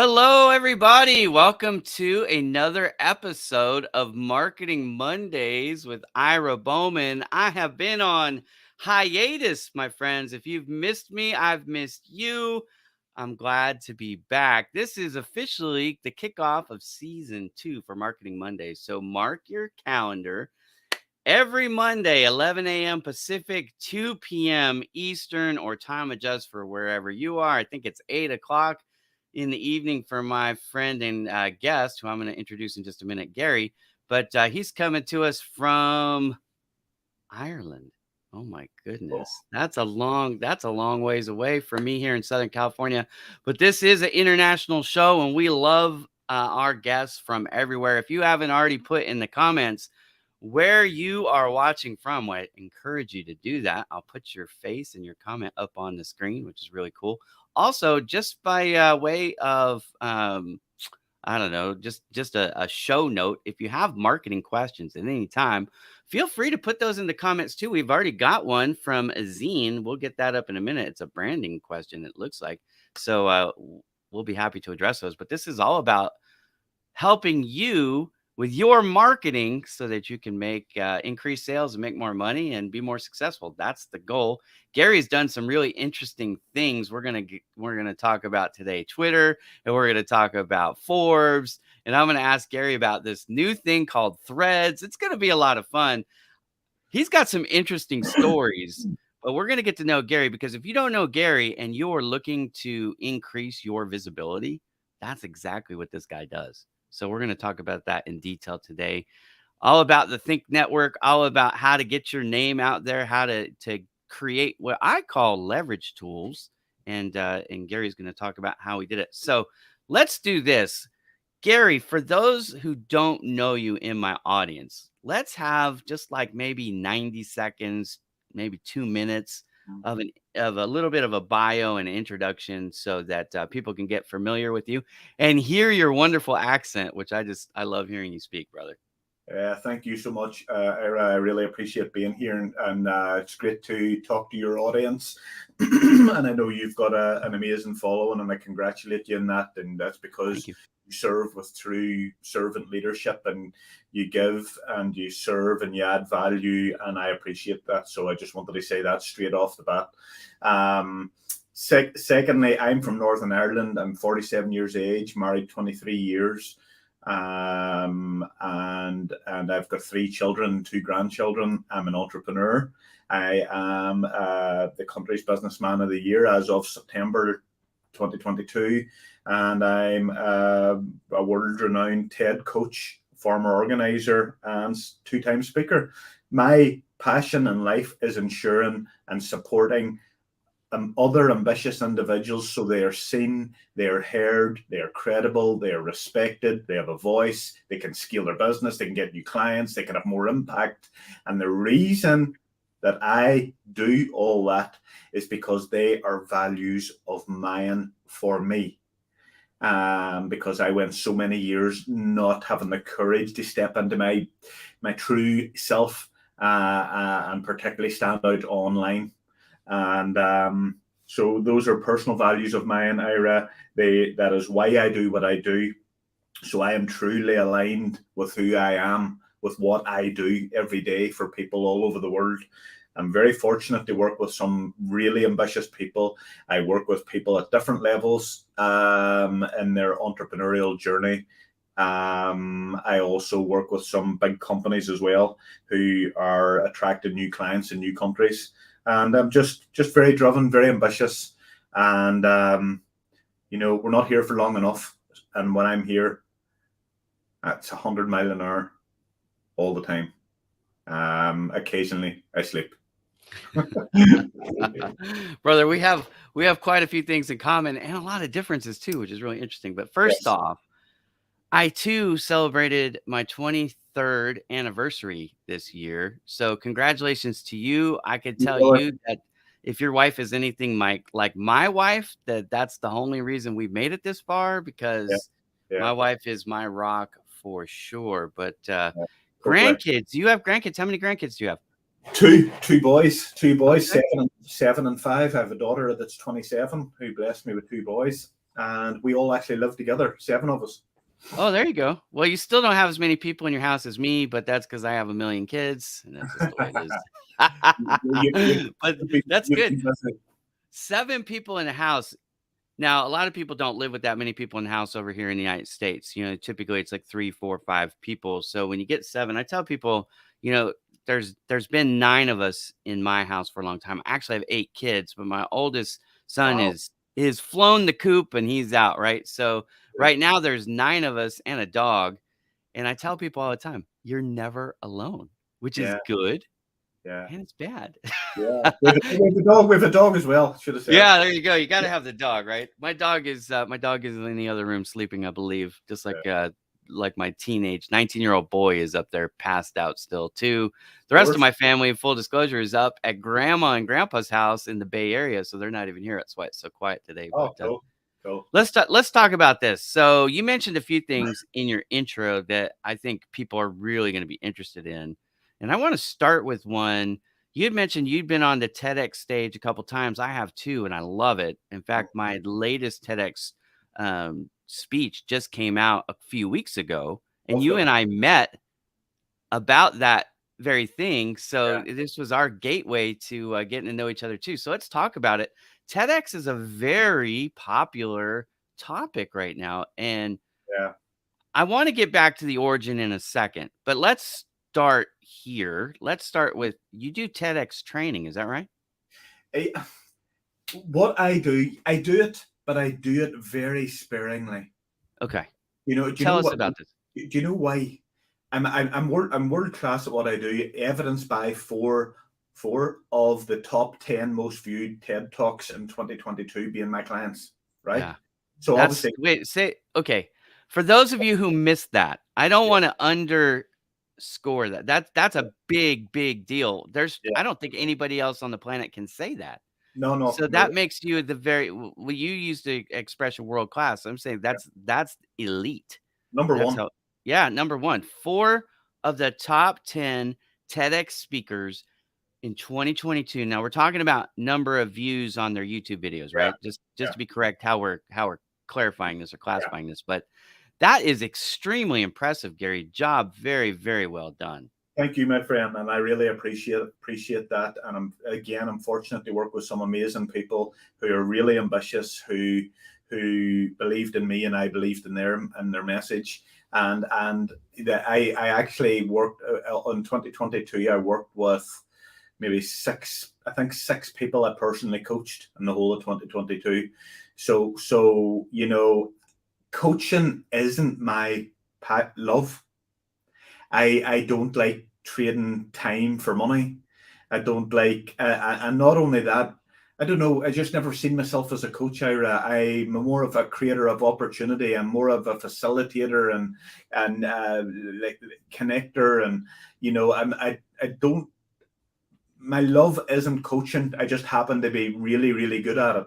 Hello, everybody. Welcome to another episode of Marketing Mondays with Ira Bowman. I have been on hiatus, my friends. If you've missed me, I've missed you. I'm glad to be back. This is officially the kickoff of season 2 for Marketing Mondays. So mark your calendar. Every Monday, 11 a.m. Pacific, 2 p.m. Eastern, or time adjust for wherever you are. I think it's 8 o'clock in the evening for my friend and guest, who I'm going to introduce in just a minute, Gary. But he's coming to us from Ireland. Oh my goodness. That's a long ways away from me here in Southern California. But this is an international show and we love our guests from everywhere. If you haven't already put in the comments where you are watching from, I encourage you to do that. I'll put your face and your comment up on the screen, which is really cool. Also, just by way of I don't know, just a show note. If you have marketing questions at any time, feel free to put those in the comments too. We've already got one from Azine. We'll get that up in a minute. It's a branding question, it looks like. So we'll be happy to address those. But this is all about helping you with your marketing so that you can make increase sales and make more money and be more successful. That's the goal. Gary's done some really interesting things. We're gonna talk about today Twitter, and we're gonna talk about Forbes, and I'm gonna ask Gary about this new thing called Threads. It's gonna be a lot of fun. He's got some interesting stories, but we're gonna get to know Gary, because if you don't know Gary and you're looking to increase your visibility, that's exactly what this guy does. So we're going to talk about that in detail today. All about the Think Network, all about how to get your name out there, how to create what I call leverage tools. And Gary's going to talk about how he did it. So let's do this. Gary, for those who don't know you in my audience, let's have just like maybe 90 seconds, maybe 2 minutes of a little bit of a bio and introduction so that people can get familiar with you and hear your wonderful accent, which I love hearing you speak, brother. Thank you so much, Ira. I really appreciate being here, and it's great to talk to your audience. And I know you've got an amazing following, and I congratulate you on that. And that's because you serve with true servant leadership, and you give and you serve and you add value, and I appreciate that. So I just wanted to say that straight off the bat. Secondly, I'm from Northern Ireland. I'm 47 years of age, married 23 years. And I've got 3 children, 2 grandchildren. I'm an entrepreneur. I am the country's businessman of the year as of September 2022, and I'm a world-renowned TED coach, former organizer, and 2-time speaker. My passion in life is ensuring and supporting other ambitious individuals so they are seen, they are heard, they are credible, they are respected, they have a voice, they can scale their business, they can get new clients, they can have more impact. And the reason that I do all that is because they are values of mine for me. Because I went so many years not having the courage to step into my true self and particularly stand out online. And so those are personal values of mine, Ira. That is why I do what I do. So I am truly aligned with who I am, with what I do every day for people all over the world. I'm very fortunate to work with some really ambitious people. I work with people at different levels in their entrepreneurial journey. I also work with some big companies as well who are attracting new clients in new countries. And I'm just very driven, very ambitious. And, we're not here for long enough. And when I'm here, it's 100 miles an hour all the time. Occasionally I sleep. Brother, we have quite a few things in common and a lot of differences too, which is really interesting. But first off, I too celebrated my 23rd anniversary this year. So congratulations to you. I could tell you that if your wife is anything like my wife, that's the only reason we've made it this far, because my wife is my rock for sure. But grandkids, you have grandkids. How many grandkids do you have? Two boys, Okay. 7 and 5. I have a daughter that's 27 who blessed me with 2 boys. and we all actually live together, 7 of us. Oh, there you go. Well, you still don't have as many people in your house as me, but that's because I have a million kids, and that's just the way it is. But that's You've good. been busy. 7 people in a house. Now, a lot of people don't live with that many people in the house over here in the United States. Typically it's like 3, 4, 5 people. So when you get 7, I tell people, you know, there's been 9 of us in my house for a long time. I actually have 8 kids, but my oldest son Wow. is flown the coop and he's out, right? So Good. right now there's 9 of us and a dog. And I tell people all the time, you're never alone, which is Yeah, good yeah, and it's bad. yeah. We have a dog as well. Should have said. Yeah, there you go. You gotta have the dog, right? My dog is in the other room sleeping, I believe, just like my teenage 19-year-old boy is up there passed out still too. The Of rest of course. my family, in full disclosure, is up at grandma and grandpa's house in the Bay Area, so they're not even here. That's why it's so quiet today. Oh, But cool, cool. let's talk about this. So you mentioned a few things in your intro that I think people are really going to be interested in, and I want to start with one. You had mentioned you'd been on the TEDx stage a couple times. I have too, and I love it. In fact, my latest TEDx speech just came out a few weeks ago, and you Okay. and I met about that very thing. So Yeah, this was our gateway to getting to know each other too. So let's talk about it. TEDx is a very popular topic right now, and yeah. I want to get back to the origin in a second, but let's start here. Let's start with you do TEDx training, is that right? I, what I do it, but I do it very sparingly. Okay. Do you know Tell us what? about this. Do you know why? I'm world class at what I do, evidenced by four of the top 10 most viewed TED Talks in 2022 being my clients, right? Yeah. So That's obviously, wait, say okay. For those of you who missed that, I don't yeah, want to underscore that. That's yeah, a big, big deal. yeah. I don't think anybody else on the planet can say that. No, no, So no. that makes you the very well, you used the expression world class. I'm saying Yeah. that's elite. Number That's one. how yeah, number 1. 4 of the top 10 TEDx speakers in 2022. Now we're talking about number of views on their YouTube videos, Yeah, right? Just yeah, to be correct how we're clarifying this or yeah. classifying this, but that is extremely impressive, Gary. Job very, very well done. Thank you, my friend, and I really appreciate that. And I'm fortunate to work with some amazing people who are really ambitious, who believed in me and I believed in their message. And I actually worked in 2022. I worked with maybe I think 6 people I personally coached in the whole of 2022. So coaching isn't my love. I don't like trading time for money. I don't like, and not only that, I don't know. I just never seen myself as a coach, Ira. I'm more of a creator of opportunity. I'm more of a facilitator and like connector, and I don't. My love isn't coaching. I just happen to be really, really good at it.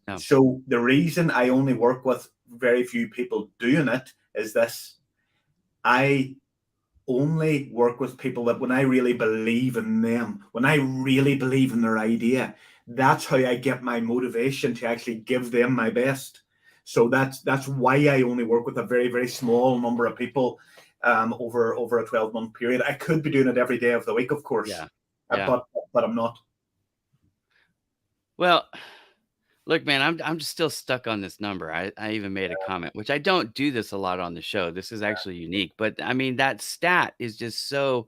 Yeah. So the reason I only work with very few people doing it is this: I only work with people that when I really believe in them, when I really believe in their idea, that's how I get my motivation to actually give them my best. So that's why I only work with a very, very small number of people over a 12-month period. I could be doing it every day of the week, of course, Yeah. Yeah. but I'm not. Well, look, man, I'm just still stuck on this number. I even made a comment, which I don't do this a lot on the show. This is actually unique, but I mean that stat is just so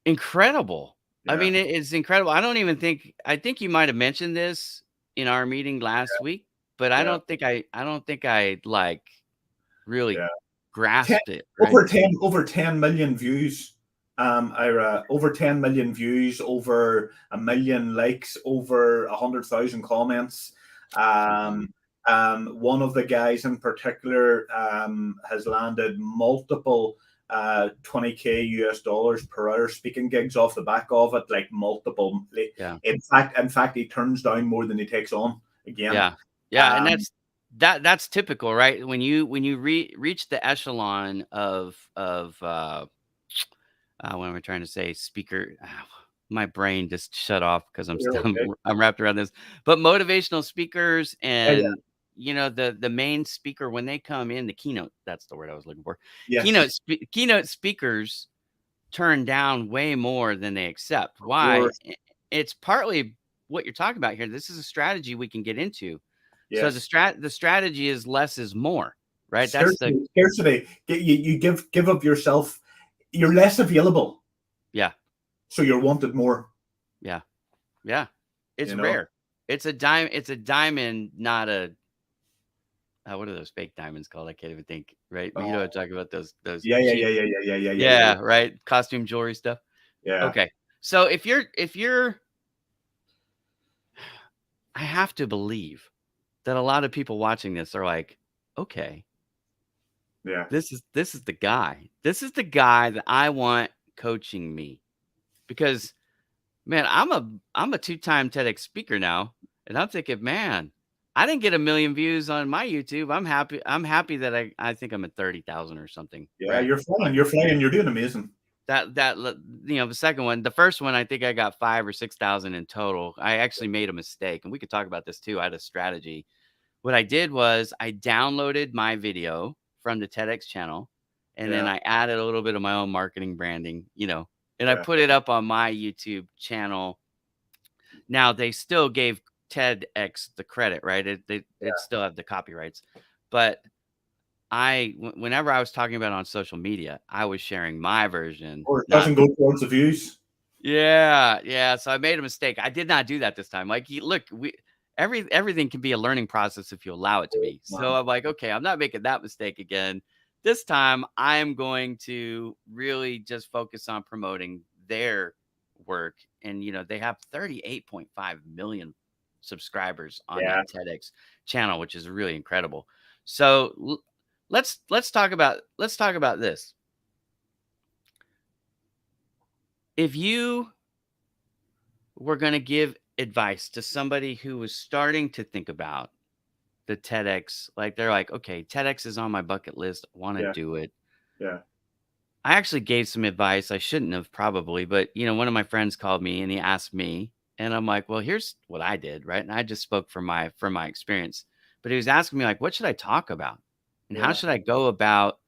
incredible. I Yeah, mean, it's incredible. I think you might have mentioned this in our meeting last week, but yeah, I don't think I like really yeah. 10, grasped it, right? over 10 million views. Ira, over 10 million views, over a million likes, over 100,000 comments. Mhm. Um, one of the guys in particular has landed multiple 20K US dollars per hour speaking gigs off the back of it, like multiple. Yeah. In fact, he turns down more than he takes on again. Yeah. Yeah, and Um, that's typical, right? When you reach the echelon of what am I trying to say? Speaker. My brain just shut off because I'm you're still okay. I'm wrapped around this. But motivational speakers Yeah, yeah, and the main speaker when they come in, the keynote, that's the word I was looking for. Yes, Keynote speakers turn down way more than they accept. of Why? course. It's partly what you're talking about here. This is a strategy we can get into. So Yes. the strategy is less is more, right? That's the Scarcity, scarcity. You give of yourself. You're less available, yeah, so you're wanted more. yeah, yeah. It's You know. rare. It's a diamond, not a what are those fake diamonds called? I can't even think. Right? You know what I'm talking about? Those Yeah, yeah, yeah, cheap, yeah, yeah, yeah, yeah, yeah, yeah, yeah, right? Costume jewelry stuff. yeah, Okay. So if you're I have to believe that a lot of people watching this are like, okay, yeah, this is the guy. This is the guy that I want coaching me. Because man, I'm a two-time TEDx speaker now, and I'm thinking, man, I didn't get a million views on my YouTube. I'm happy. I'm happy that I think I'm at 30,000 or something, yeah. right? You're flying. You're flying. You're doing amazing. The second one, the first one, I think I got 5 or 6,000 in total. I actually made a mistake, and we could talk about this too. I had a strategy. What I did was I downloaded my video from the TEDx channel, and then Yeah, I added a little bit of my own marketing branding, and I yeah, put it up on my YouTube channel. Now they still gave TEDx the credit, right? It still have the copyrights, but whenever I was talking about it on social media, I was sharing my version, or it not doesn't go towards the views. yeah, yeah. So I made a mistake. I did not do that this time. Like, look, everything can be a learning process if you allow it to be. So Man. I'm like, okay, I'm not making that mistake again. This time, I am going to really just focus on promoting their work. And they have 38.5 million subscribers on Yeah, that TEDx channel, which is really incredible. So let's talk about this. If you we're going to give advice to somebody who was starting to think about the TEDx. Like they're like, okay, TEDx is on my bucket list. I want to yeah, do it. yeah, I actually gave some advice. I shouldn't have probably, but one of my friends called me and he asked me, and I'm like, well, here's what I did, right? And I just spoke from my experience. But he was asking me like, what should I talk about? And how yeah, should I go about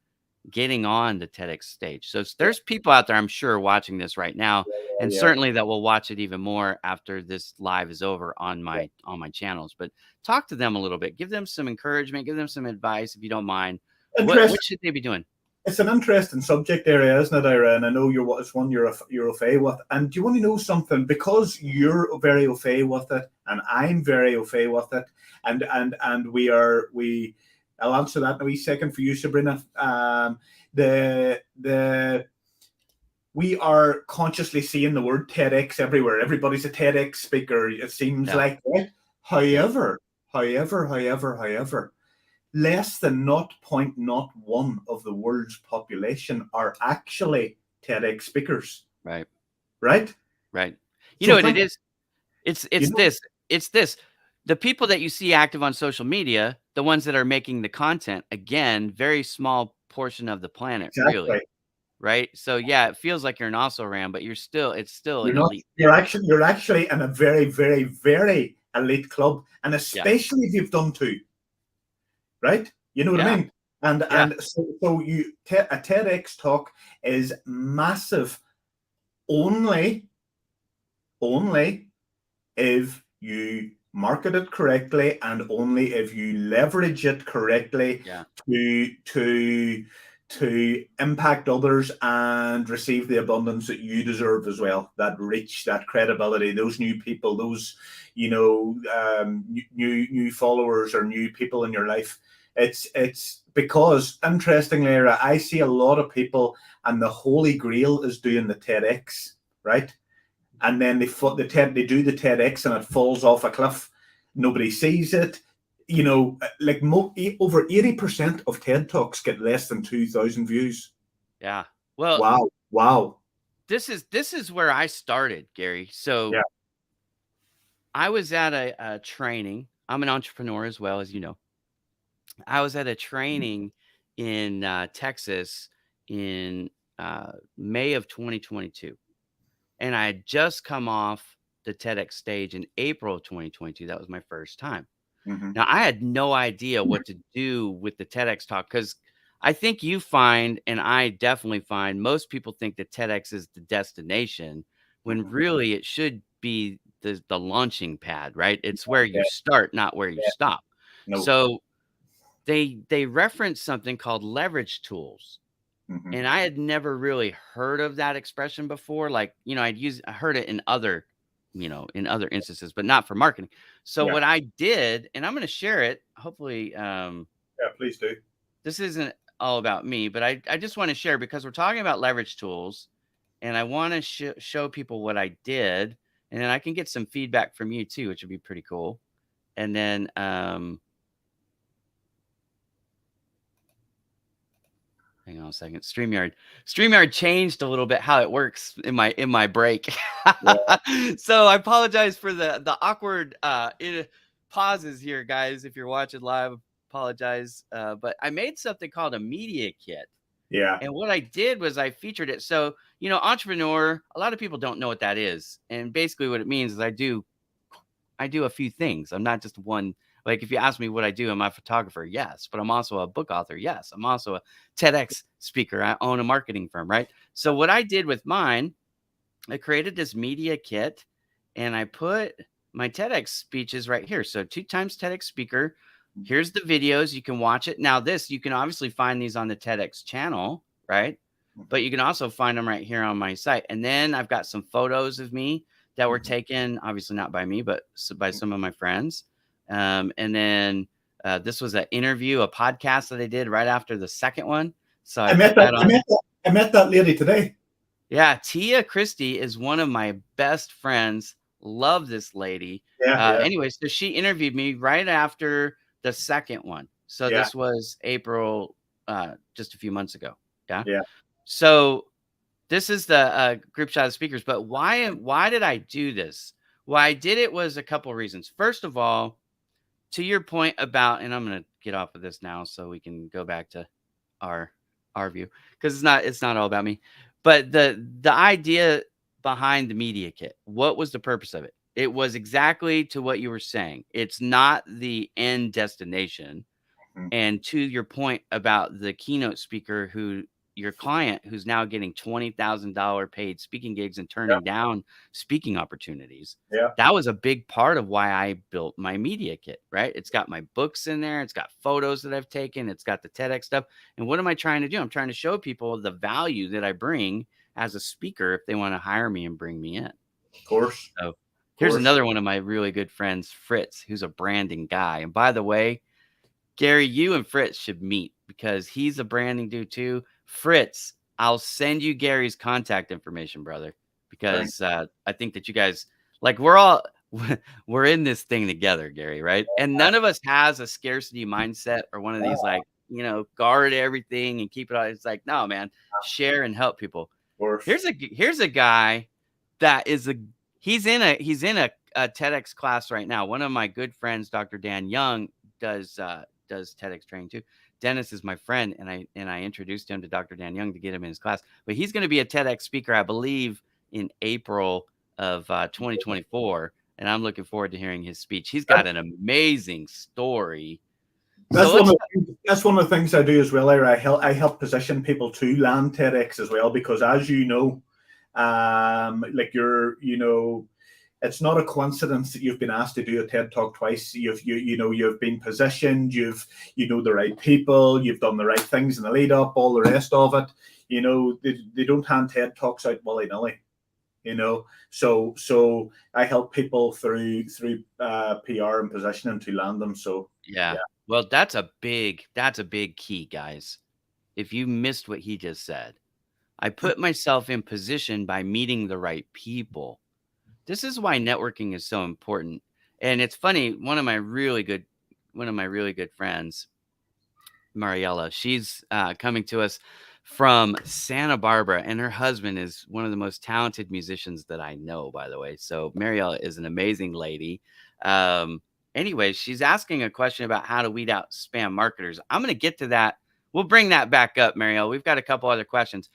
getting on the TEDx stage? So yeah, there's people out there, I'm sure, watching this right now, yeah, and yeah, certainly that will watch it even more after this live is over on yeah. my channels. But talk to them a little bit, give them some encouragement, give them some advice if you don't mind. What Interesting. should they be doing? It's an interesting subject area, isn't it, Ira? And I know it's one you're au fait with. And do you want to know something? Because you're very au fait with it, and I'm very au fait with it, and we. I'll answer that in a wee second for you, Sabrina. The we are consciously seeing the word TEDx everywhere. Everybody's a TEDx speaker. It seems Yeah, like, right? yeah, However, less than 0.01 of the world's population are actually TEDx speakers, right, right? right. You know So what it think, is? It's you it's know, this. It's this. The people that you see active on social media, the ones that are making the content, again, very small portion of the planet, exactly. really. Right? So, yeah, it feels like you're an also ran, but it's still You're an not. elite. You're actually in a very, very, very elite club, and Yeah. especially if you've done two, right? You know what I Yeah. mean? And Yeah. a TEDx talk is massive only only if you market it correctly and only if you leverage it correctly Yeah. to impact others and receive the abundance that you deserve as well, that reach, that credibility, those new people, those new followers or new people in your life. It's because, interestingly, I see a lot of people and the holy grail is doing the TEDx, right? And then they do the TEDx and it falls off a cliff. Nobody sees it. Like over 80% of TED talks get less than 2,000 views. Yeah. Well, Wow, wow, this is where I started, Gary. So, yeah, I was at a training. I'm an entrepreneur as well, as you know. I was at a training in, Texas in, May of 2022, and I had just come off the TEDx stage in April of 2022. That was my first time. Mhm. Now, I had no idea what to do with the TEDx talk because I think you find, and I definitely find, most people think that TEDx is the destination when Mhm. really it should be the launching pad, right? It's where you Yeah, start, not where you yeah. stop. No. So they reference something called leverage tools. Mhm. And I had never really heard of that expression before. Like, I heard it in other, in other instances, but not for marketing. So Yeah. what I did, and I'm going to share it, hopefully, Yeah, please do. this isn't all about me, but I just want to share because we're talking about leverage tools and I want to show people what I did. And then I can get some feedback from you too, which would be pretty cool. And then, hang on a second. StreamYard changed a little bit how it works in my break. Yeah. So I apologize for the awkward pauses here, guys. If you're watching live, apologize. But I made something called a media kit. Yeah. And what I did was I featured it. So, entrepreneur, a lot of people don't know what that is. And basically what it means is I do a few things. I'm not just one. Like if you ask me what I do, am I a photographer? Yes, but I'm also a book author. Yes, I'm also a TEDx speaker. I own a marketing firm, right? So what I did with mine, I created this media kit and I put my TEDx speeches right here. So 2 times TEDx speaker. Here's the videos. You can watch it. Now, you can obviously find these on the TEDx channel, right? But Mhm. you can also find them right here on my site. And then I've got some photos of me that were Mhm. taken, obviously not by me, but by some of my friends. And then this was an interview, a podcast that I did right after the second one. So I I put met that. that I on. met that. I met that lady today. Yeah, Tia Christie is one of my best friends. Love this lady. Yeah. Yeah. Anyway, so she interviewed me right after the second one. So Yeah. this was April, just a few months ago. Yeah. Yeah. So this is the group shot of speakers. But why did I do this? Why I did it was a couple reasons. First of all, to your point about, and I'm gonna get off of this now so we can go back to our view because it's not all about me. But the idea behind the media kit, what was the purpose of it? It was exactly to what you were saying. It's not the end destination. Mhm. And to your point about the keynote speaker your client who's now getting $20,000 paid speaking gigs and Yeah. turning down speaking opportunities. Yeah. That was a big part of why I built my media kit, right? It's got my books in there. It's got photos that I've taken. It's got the TEDx stuff. And what am I trying to do? I'm trying to show people the value that I bring as a speaker if they want to hire me and bring me in. Of course. So Of here's course. another one of my really good friends, Fritz, who's a branding guy. And by the way, Gary, you and Fritz should meet because he's a branding dude too. Fritz, I'll send you Gary's contact information, brother, Thank. because I think that you guys like we're all we're in this thing together, Gary, right? And none of us has a scarcity mindset or one of these like guard everything and keep it all. It's like no, man, share and help people. Of course. Here's a guy that is he's in a TEDx class right now. One of my good friends, Dr. Dan Young, does TEDx training too. Dennis is my friend, and I introduced him to Dr. Dan Young to get him in his class. But he's going to be a TEDx speaker, I believe, in April of 2024, and I'm looking forward to hearing his speech. He's got an amazing story. So let's. That's one of the things I do as well. Ira. I help position people to land TEDx as well because, as you know, like it's not a coincidence that you've been asked to do a TED talk twice. You've been positioned. You've the right people. You've done the right things in the lead up. All the rest of it. They don't hand TED talks out willy nilly. So I help people through PR and positioning to land them. So Yeah. yeah. Well, that's a big key, guys. If you missed what he just said, I put myself in position by meeting the right people. This is why networking is so important. And it's funny, one of my really good friends, Mariella, she's coming to us from Santa Barbara, and her husband is one of the most talented musicians that I know, by the way. So Mariella is an amazing lady. Um, anyway, she's asking a question about how to weed out spam marketers. I'm going to get to that. We'll bring that back up, Mariella. We've got a couple other questions,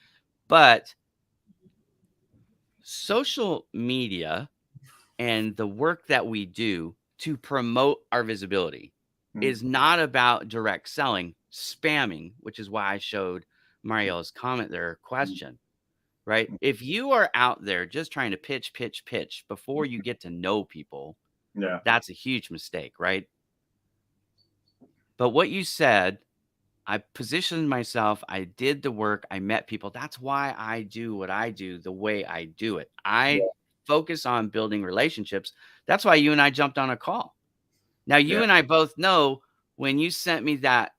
but social media and the work that we do to promote our visibility Mm. is not about direct selling, spamming, which is why I showed Mario's comment there, question, right? If you are out there just trying to pitch before you get to know people, Yeah. that's a huge mistake, right? But what you said, I positioned myself, I did the work, I met people. That's why I do what I do the way I do it. I Yeah. focus on building relationships. That's why you and I jumped on a call. Now, Yeah. you and I both know when you sent me that,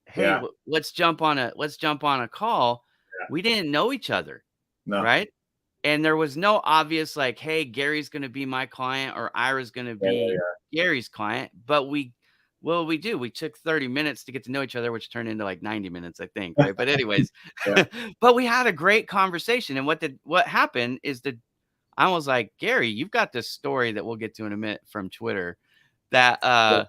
"Hey, Yeah. let's jump on a call," we didn't know each other, No. right? And there was no obvious like, "Hey, Gary's gonna be my client or Ira's gonna Yeah. be Yeah. Gary's client," but we do. We took 30 minutes to get to know each other, which turned into like 90 minutes, I think, right? But anyways, Yeah. but we had a great conversation, and what happened is that I was like, "Gary, you've got this story that we'll get to in a minute from Twitter that, Yeah.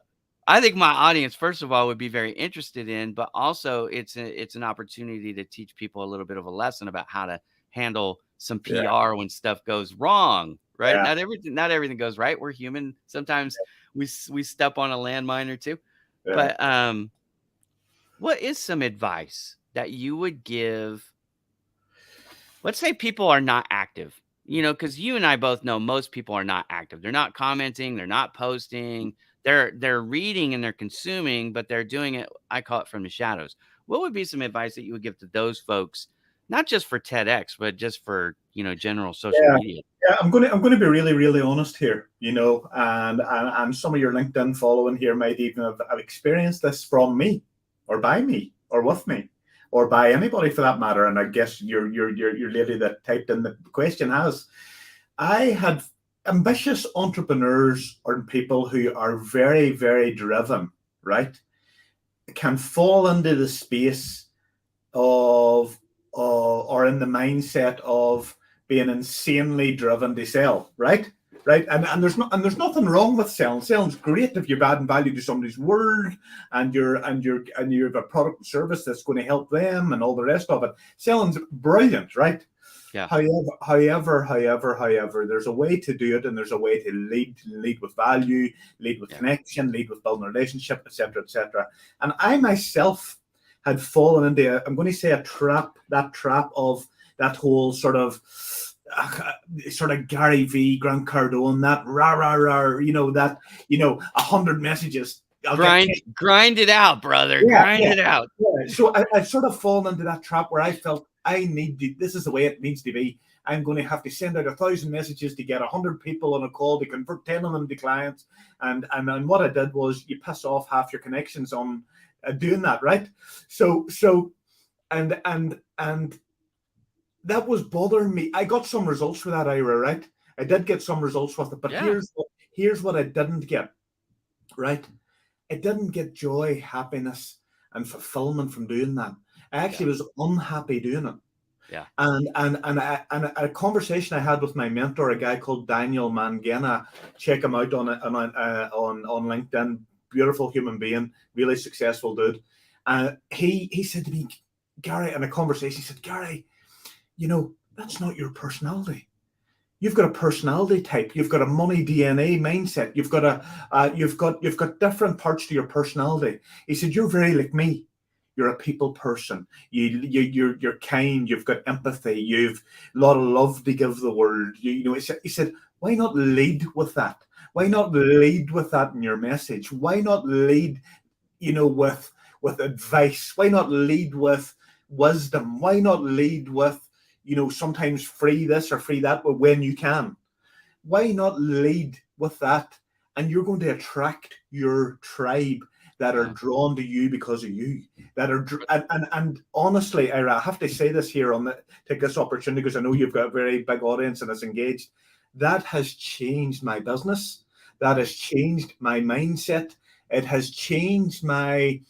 I think my audience, first of all, would be very interested in, but also it's an opportunity to teach people a little bit of a lesson about how to handle some Yeah. PR when stuff goes wrong, right? Yeah. Not everything goes right. We're human. Sometimes we step on a landmine or two. Yeah. But, what is some advice that you would give, let's say people are not active, because you and I both know most people are not active. They're not commenting, they're not posting, they're reading and they're consuming, but they're doing it, I call it from the shadows. What would be some advice that you would give to those folks, not just for TEDx, but just for, general social Yeah. media? Yeah, I'm going to be really, really honest here, and some of your LinkedIn following here might even have experienced this from me, or by me, or with me, or by anybody for that matter. And I guess your lady that typed in the question has. I had ambitious entrepreneurs or people who are very, very driven, right? Can fall into the space of or in the mindset of being insanely driven to sell, right? Right. And there's nothing wrong with selling. Selling's great if you're adding value to somebody's world and you have a product and service that's going to help them and all the rest of it. Selling's brilliant, right? Yeah. However, there's a way to do it, and there's a way to lead with value, lead with Yeah. connection, lead with building a relationship, etc., etc. And I myself had fallen into, I'm going to say, that trap of that whole sort of Gary V, Grant Cardone, that rah rah rah, 100 messages. I'll get 10. Grind it out, brother. Yeah, Grind yeah, it out. yeah. So I sort of fallen into that trap where I felt this is the way it needs to be. I'm going to have to send out 1,000 messages to get 100 people on a call to convert 10 of them to clients. And what I did was you piss off half your connections on doing that, right? So and that was bothering me. I got some results for that, Ira, right? I did get some results with it, but Yeah. here's what I didn't get, right? I didn't get joy, happiness, and fulfillment from doing that. I actually was unhappy doing it. Yeah. And a conversation I had with my mentor, a guy called Daniel Mangena. Check him out on LinkedIn. Beautiful human being, really successful dude. He said to me, Gary, in a conversation, he said, Gary, that's not your personality. You've got a personality type. You've got a money DNA mindset. You've got different parts to your personality. He said, you're very like me. You're a people person. You're kind. You've got empathy. You've a lot of love to give the world. He said, why not lead with that? Why not lead with that in your message? Why not lead, with advice? Why not lead with wisdom? Why not lead with, sometimes free this or free that, but when you can? Why not lead with that? And you're going to attract your tribe that are drawn to you because of you. That are and honestly, Ira, I have to say this here take this opportunity because I know you've got a very big audience and it's engaged. That has changed my business. That has changed my mindset. It has changed my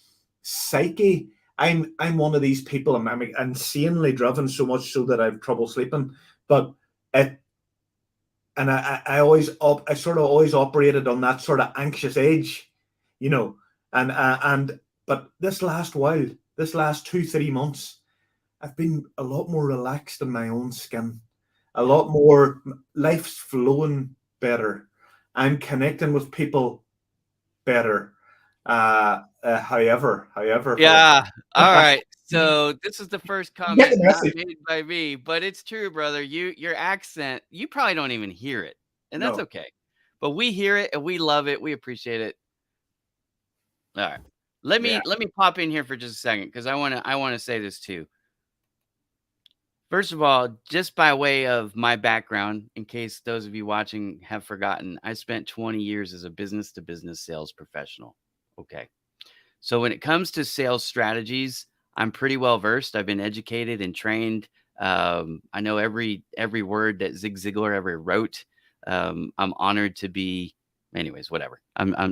psyche. I'm one of these people. I'm insanely driven, so much so that I have trouble sleeping. But I sort of always operated on that sort of anxious edge, but this last 2-3 months, I've been a lot more relaxed in my own skin, a lot more, life's flowing better. I'm connecting with people better. However, folks. Yeah. All right. So this is the first You get comment the not message. made by me, but it's true, brother. Your accent, you probably don't even hear it, and that's No. okay. But we hear it and we love it. We appreciate it. All right. Let Yeah. me let me pop in here for just a second because I wanna say this too. First of all, just by way of my background, in case those of you watching have forgotten, I spent 20 years as a business to business sales professional. Okay. So when it comes to sales strategies, I'm pretty well versed. I've been educated and trained. I know every word that Zig Ziglar ever wrote. I'm honored to be. Anyways, whatever.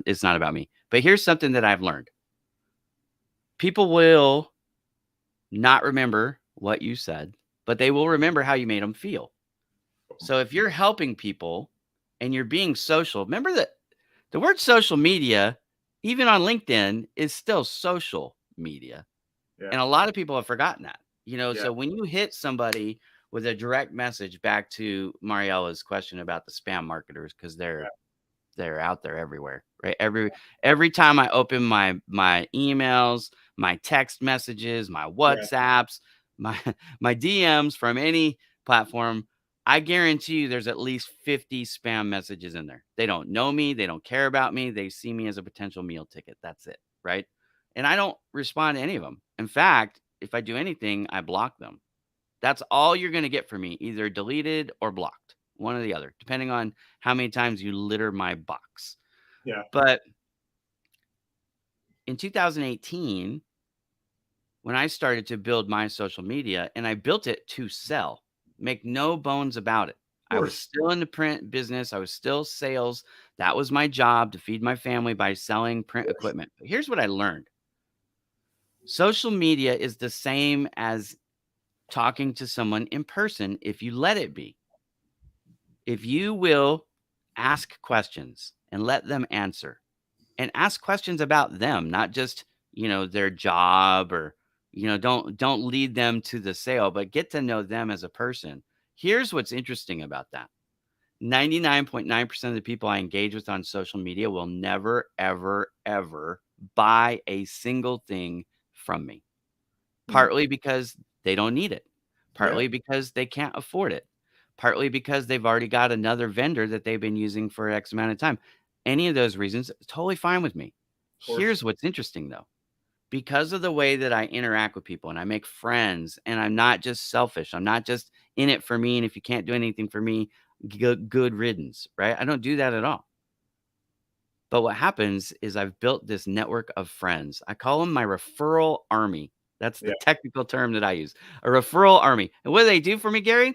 It's not about me. But here's something that I've learned. People will not remember what you said, but they will remember how you made them feel. So if you're helping people and you're being social, remember that the word social media, even on LinkedIn, is still social media. Yeah. And a lot of people have forgotten that. Yeah. So when you hit somebody with a direct message, back to Mariella's question about the spam marketers, because they're out there everywhere, right? Every time I open my emails, my text messages, my Yeah. WhatsApps, my my DMs from any platform, I guarantee you there's at least 50 spam messages in there. They don't know me, they don't care about me, they see me as a potential meal ticket. That's it, right? And I don't respond to any of them. In fact, if I do anything, I block them. That's all you're gonna get from me, either deleted or blocked, one or the other, depending on how many times you litter my box. Yeah. But in 2018, when I started to build my social media, and I built it to sell, make no bones about it. Of I was course. still in the print business. I was still sales. That was my job, to feed my family by selling print equipment. But here's what I learned. Social media is the same as talking to someone in person if you let it be. If you will ask questions and let them answer, and ask questions about them, not just, their job, or, don't lead them to the sale, but get to know them as a person. Here's what's interesting about that. 99.9% of the people I engage with on social media will never, ever, ever buy a single thing from me. Mm. Partly because they don't need it, Yeah. partly because they can't afford it, partly because they've already got another vendor that they've been using for X amount of time. Any of those reasons, totally fine with me. Of course. Here's what's interesting though. Because of the way that I interact with people and I make friends, and I'm not just selfish, I'm not just in it for me. And if you can't do anything for me, good riddance, right? I don't do that at all. But what happens is I've built this network of friends. I call them my referral army. That's the Yeah. technical term that I use. A referral army. And what do they do for me, Gary?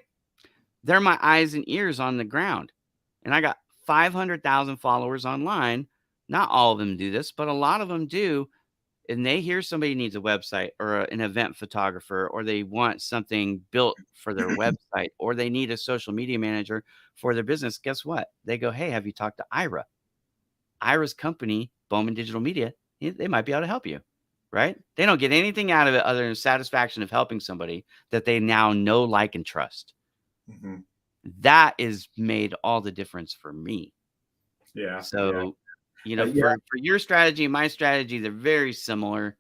They're my eyes and ears on the ground. And I got 500,000 followers online. Not all of them do this, but a lot of them do. And they hear somebody needs a website, or an event photographer, or they want something built for their website, or they need a social media manager for their business. Guess what? They go, hey, have you talked to Ira? Ira's company, Bowman Digital Media, they might be able to help you, right? They don't get anything out of it other than satisfaction of helping somebody that they now know, like, and trust. Hmm. That is made all the difference for me. Yeah. Yeah. So, Yeah. for your strategy and my strategy, they're very similar.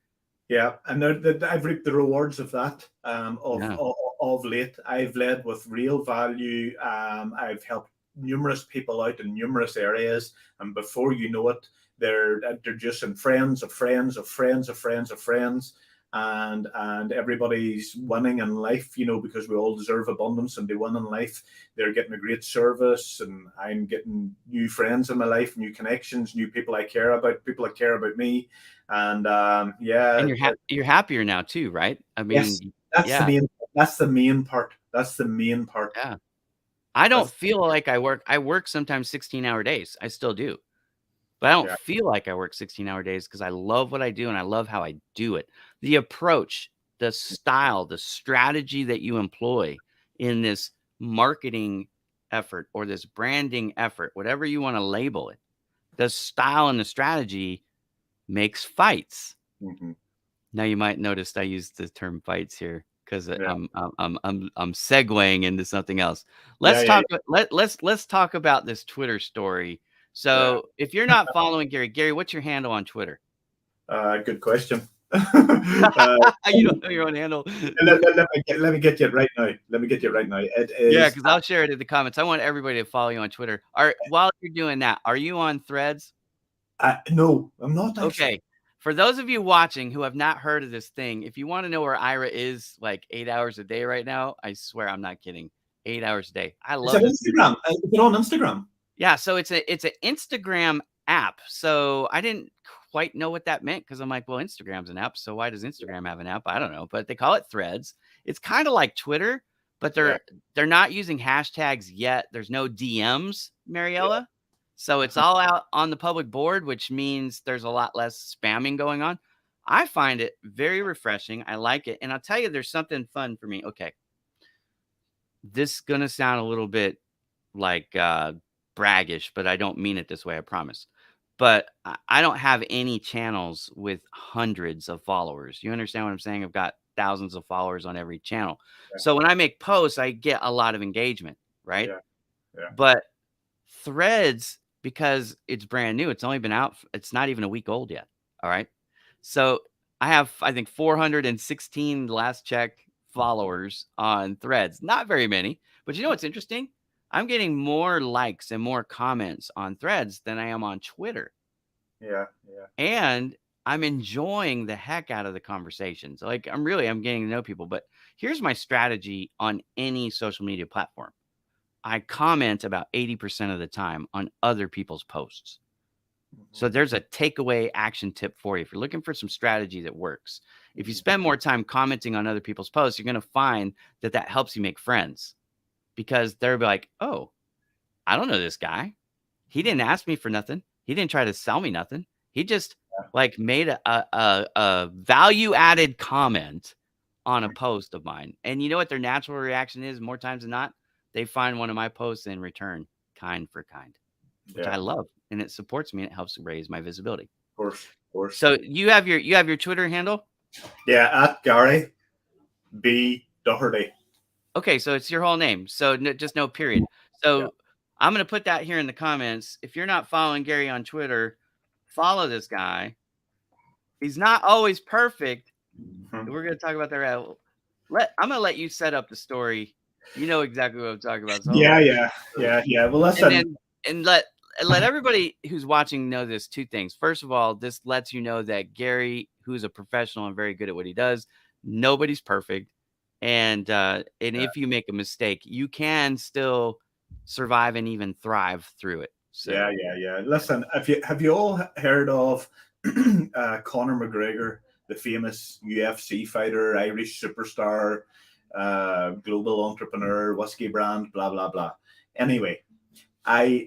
Yeah, and I've reaped the rewards of that. Yeah. Of late, I've led with real value. I've helped numerous people out in numerous areas, and before you know it, they're just in friends of friends of friends of friends of friends, and everybody's winning in life. Because we all deserve abundance and they win in life. They're getting a great service, and I'm getting new friends in my life, new connections, new people I care about, people that care about me. And And yeah, you're happier now too, right? I yes, mean, that's the yeah, main. That's the main part. That's the main part. yeah. I don't That's feel like I work sometimes 16-hour days. I still do. But I don't yeah. feel like I work 16-hour days because I love what I do and I love how I do it. The approach, the style, the strategy that you employ in this marketing effort or this branding effort, whatever you want to label it, the style and the strategy makes fights. Hmm. Now you might notice I use the term fights here because Yeah. I'm segueing into something else. Yeah. Let's Yeah. talk. Let's talk about this Twitter story. So if you're not following Gary, what's your handle on Twitter? Good question. You don't know your own handle. Let me get you right now. Let me get you right now. It Yeah, is because I'll share it in the comments. I want everybody to follow you on Twitter. While you're doing that, are you on Threads? no, I'm not actually. Okay. For those of you watching who have not heard of this thing, if you want to know where Ira is like 8 hours a day right now, I swear I'm not kidding. 8 hours a day. I Is love it this. Instagram? Is it on Instagram? Yeah, so it's an Instagram app. So I didn't quite know what that meant because I'm like, well, Instagram's an app, so why does Instagram have an app? I don't know, but they call it Threads. It's kind of like Twitter, but they're not using hashtags yet. There's no DMs, Mariella. So it's all out on the public board, which means there's a lot less spamming going on. I find it very refreshing. I like it. And I'll tell you, there's something fun for me. Okay. This is going to sound a little bit like braggish, but I don't mean it this way, I promise. But I don't have any channels with hundreds of followers. You understand what I'm saying? I've got thousands of followers on every channel. Yeah. So when I make posts, I get a lot of engagement, right? Yeah. But Threads, because it's brand new, it's only been out, it's not even a week old yet. All right. So I have, I think, 416 last check followers on Threads. Not very many, but you know what's interesting? I'm getting more likes and more comments on Threads than I am on Twitter. Yeah. And I'm enjoying the heck out of the conversations. Like I'm getting to know people, but here's my strategy on any social media platform. I comment about 80% of the time on other people's posts. So there's a takeaway action tip for you. If you're looking for some strategy that works, if you spend more time commenting on other people's posts, you're going to find that helps you make friends because they'll be like, oh, I don't know this guy. He didn't ask me for nothing. He didn't try to sell me nothing. He just like made a value added comment on a post of mine. And you know what their natural reaction is more times than not? They find one of my posts and return kind for kind, which I love. And it supports me and it helps raise my visibility. Of course. So you have your Twitter handle? Yeah, at Gary B. Doherty. Okay, so it's your whole name. So just no period. So I'm going to put that here in the comments. If you're not following Gary on Twitter, follow this guy. He's not always perfect. We're going to talk about that. I'm going to let you set up the story. You know exactly what I'm talking about. So Yeah. Well, listen. And let everybody who's watching know this two things. First of all, this lets you know that Gary, who's a professional and very good at what he does, nobody's perfect. And if you make a mistake, you can still survive and even thrive through it. So Yeah. Listen, have you all heard of Conor McGregor, the famous UFC fighter, Irish superstar, global entrepreneur, whiskey brand, blah blah blah. Anyway, I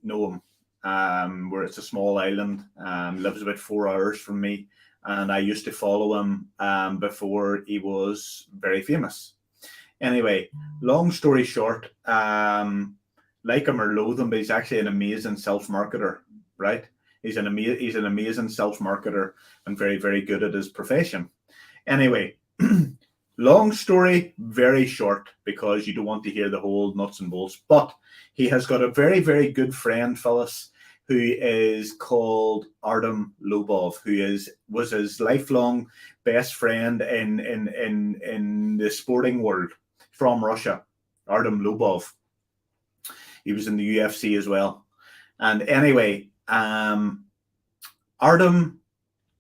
know him. Where it's a small island, lives about 4 hours from me, and I used to follow him before he was very famous. Anyway, long story short, like him or loathe him, but he's actually an amazing self-marketer, right? He's an amazing self-marketer and very, very good at his profession. Anyway, long story, very short, because you don't want to hear the whole nuts and bolts. But he has got a very, very good friend, Phyllis, who is called Artem Lobov, who was his lifelong best friend in the sporting world from Russia. Artem Lobov. He was in the UFC as well. And anyway, Artem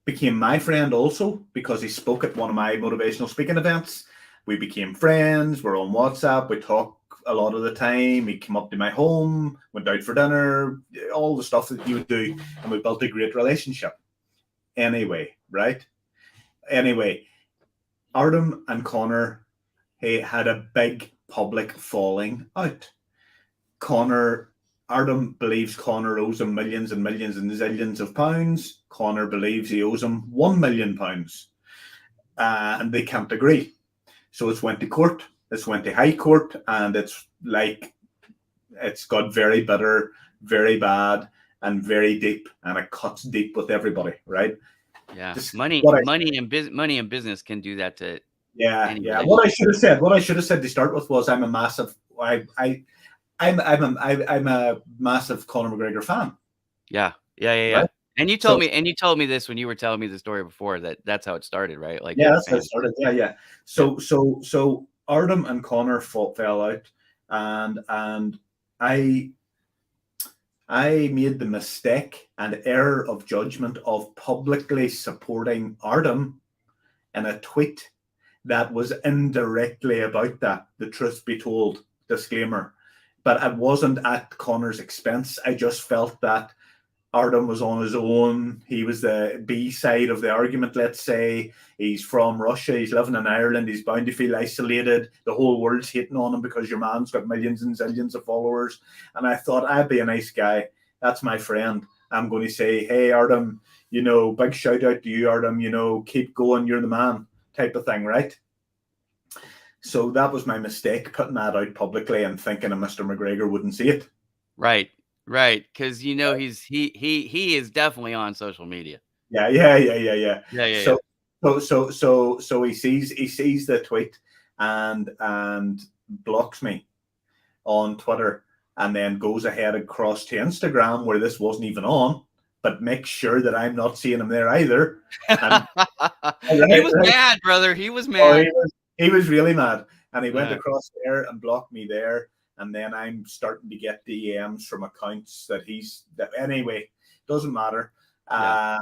became my friend also because he spoke at one of my motivational speaking events. We became friends. We're on WhatsApp. We talk a lot of the time. He came up to my home, went out for dinner, all the stuff that you would do. And we built a great relationship. Anyway, Artem and Conor had a big public falling out. Artem believes Conor owes him millions and millions and zillions of pounds. Conor believes he owes him £1 million. And they can't agree. So it's went to court. It's went to High Court. And it's got very bitter, very bad, and very deep. And it cuts deep with everybody, right? Yeah. Money and business can do that to Yeah. What I should have said to start with was I'm a massive I'm a massive Conor McGregor fan. Yeah. Right. And you So told me this when you were telling me the story before, that that's how it started, right? Like, yeah, you're a that's how fan. it started. Yeah, yeah. Yeah. So Artem and Connor fell out, and I I made the mistake and error of judgment of publicly supporting Artem in a tweet that was indirectly about that. The truth be told, disclaimer. But it wasn't at Connor's expense. I just felt that Artem was on his own. He was the B side of the argument, let's say. He's from Russia. He's living in Ireland. He's bound to feel isolated. The whole world's hating on him because your man's got millions and zillions of followers. And I thought, I'd be a nice guy. That's my friend. I'm going to say, hey, Artem, big shout out to you, Artem. Keep going. You're the man, type of thing, right? So that was my mistake, putting that out publicly and thinking Mr. McGregor wouldn't see it. Right. Because he is definitely on social media. Yeah. Yeah. So he sees the tweet and blocks me on Twitter, and then goes ahead across to Instagram where this wasn't even on, but makes sure that I'm not seeing him there either. And He was mad, brother. He was oh, mad. he was really mad, and he went Yeah. across there and blocked me there. And then I'm starting to get DMs from accounts that anyway, doesn't matter. Yeah.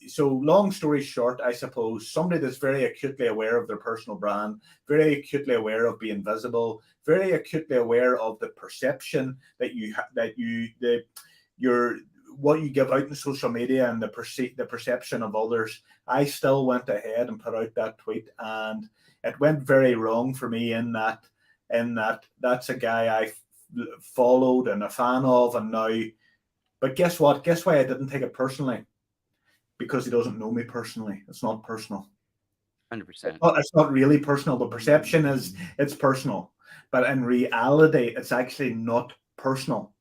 So long story short, I suppose somebody that's very acutely aware of their personal brand, very acutely aware of being visible, very acutely aware of the perception that what you give out in social media and the perception of others. I still went ahead and put out that tweet, and it went very wrong for me in that that's a guy I followed and a fan of, and now. But guess what? Guess why I didn't take it personally? Because he doesn't know me personally. It's not personal. 100%. It's not really personal. The perception is it's personal, but in reality, it's actually not personal.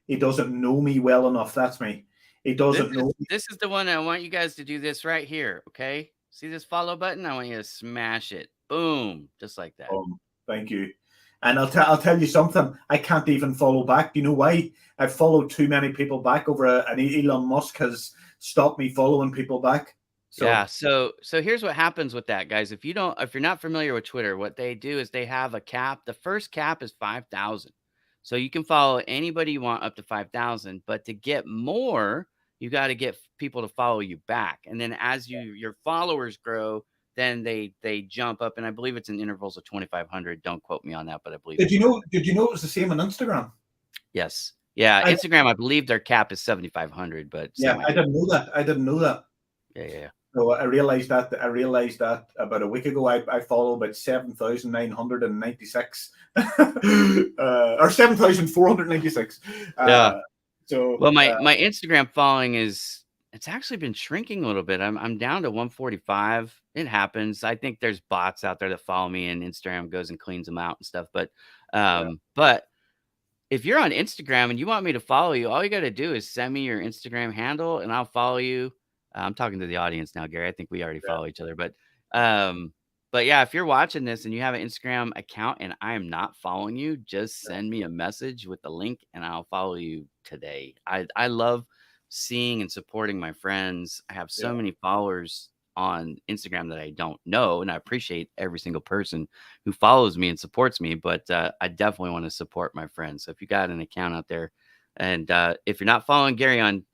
He doesn't know me well enough. That's me. He doesn't know me. This is the one I want you guys to do this right here, okay? See this follow button? I want you to smash it. Boom. Just like that. Thank you. And I'll tell you something. I can't even follow back. Do you know why? I've followed too many people back and Elon Musk has stopped me following people back. So yeah. So here's what happens with that, guys. If you're not familiar with Twitter, what they do is they have a cap. The first cap is 5,000. So you can follow anybody you want up to 5,000, but to get more, you got to get people to follow you back. And then as your followers grow, then they jump up, and I believe it's in intervals of 2,500. Don't quote me on that, but I believe. Did you know it was the same on Instagram? Yes. Yeah, Instagram, I believe their cap is 7,500, but yeah, I didn't know that. Yeah. So I realized that about a week ago. I follow about 7,996 or 7,496. Yeah. So Well, my Instagram following it's actually been shrinking a little bit. I'm down to 145. It happens. I think there's bots out there that follow me, and Instagram goes and cleans them out and stuff. But but if you're on Instagram and you want me to follow you, all you got to do is send me your Instagram handle and I'll follow you. I'm talking to the audience now, Gary. I think we already follow each other, but yeah, if you're watching this and you have an Instagram account and I am not following you, just send me a message with the link and I'll follow you today. I love seeing and supporting my friends. I have so many followers on Instagram that I don't know, and I appreciate every single person who follows me and supports me, but I definitely want to support my friends. So if you got an account out there, and if you're not following Gary on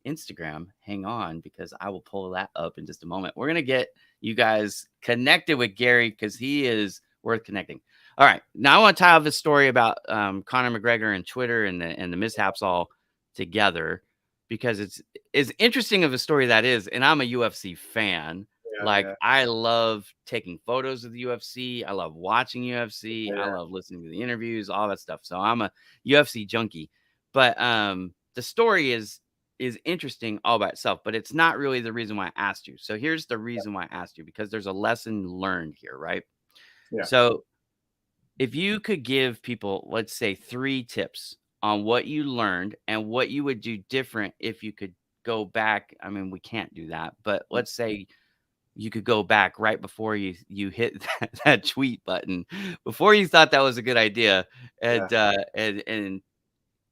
Instagram, hang on, because I will pull that up in just a moment. We're going to get you guys connected with Gary because he is worth connecting. All right. Now I want to tie up this story about Conor McGregor and Twitter and the mishaps all together, because it's as interesting of a story that is. And I'm a UFC fan. I love taking photos of the UFC. I love watching UFC. I love listening to the interviews, all that stuff. So I'm a UFC junkie. But the story is interesting all by itself, but it's not really the reason why I asked you. So here's the reason why I asked you, because there's a lesson learned here, right? Yeah. So if you could give people, let's say, 3 tips on what you learned and what you would do different if you could go back. I mean, we can't do that, but let's say you could go back right before you hit that tweet button, before you thought that was a good idea, Yeah. and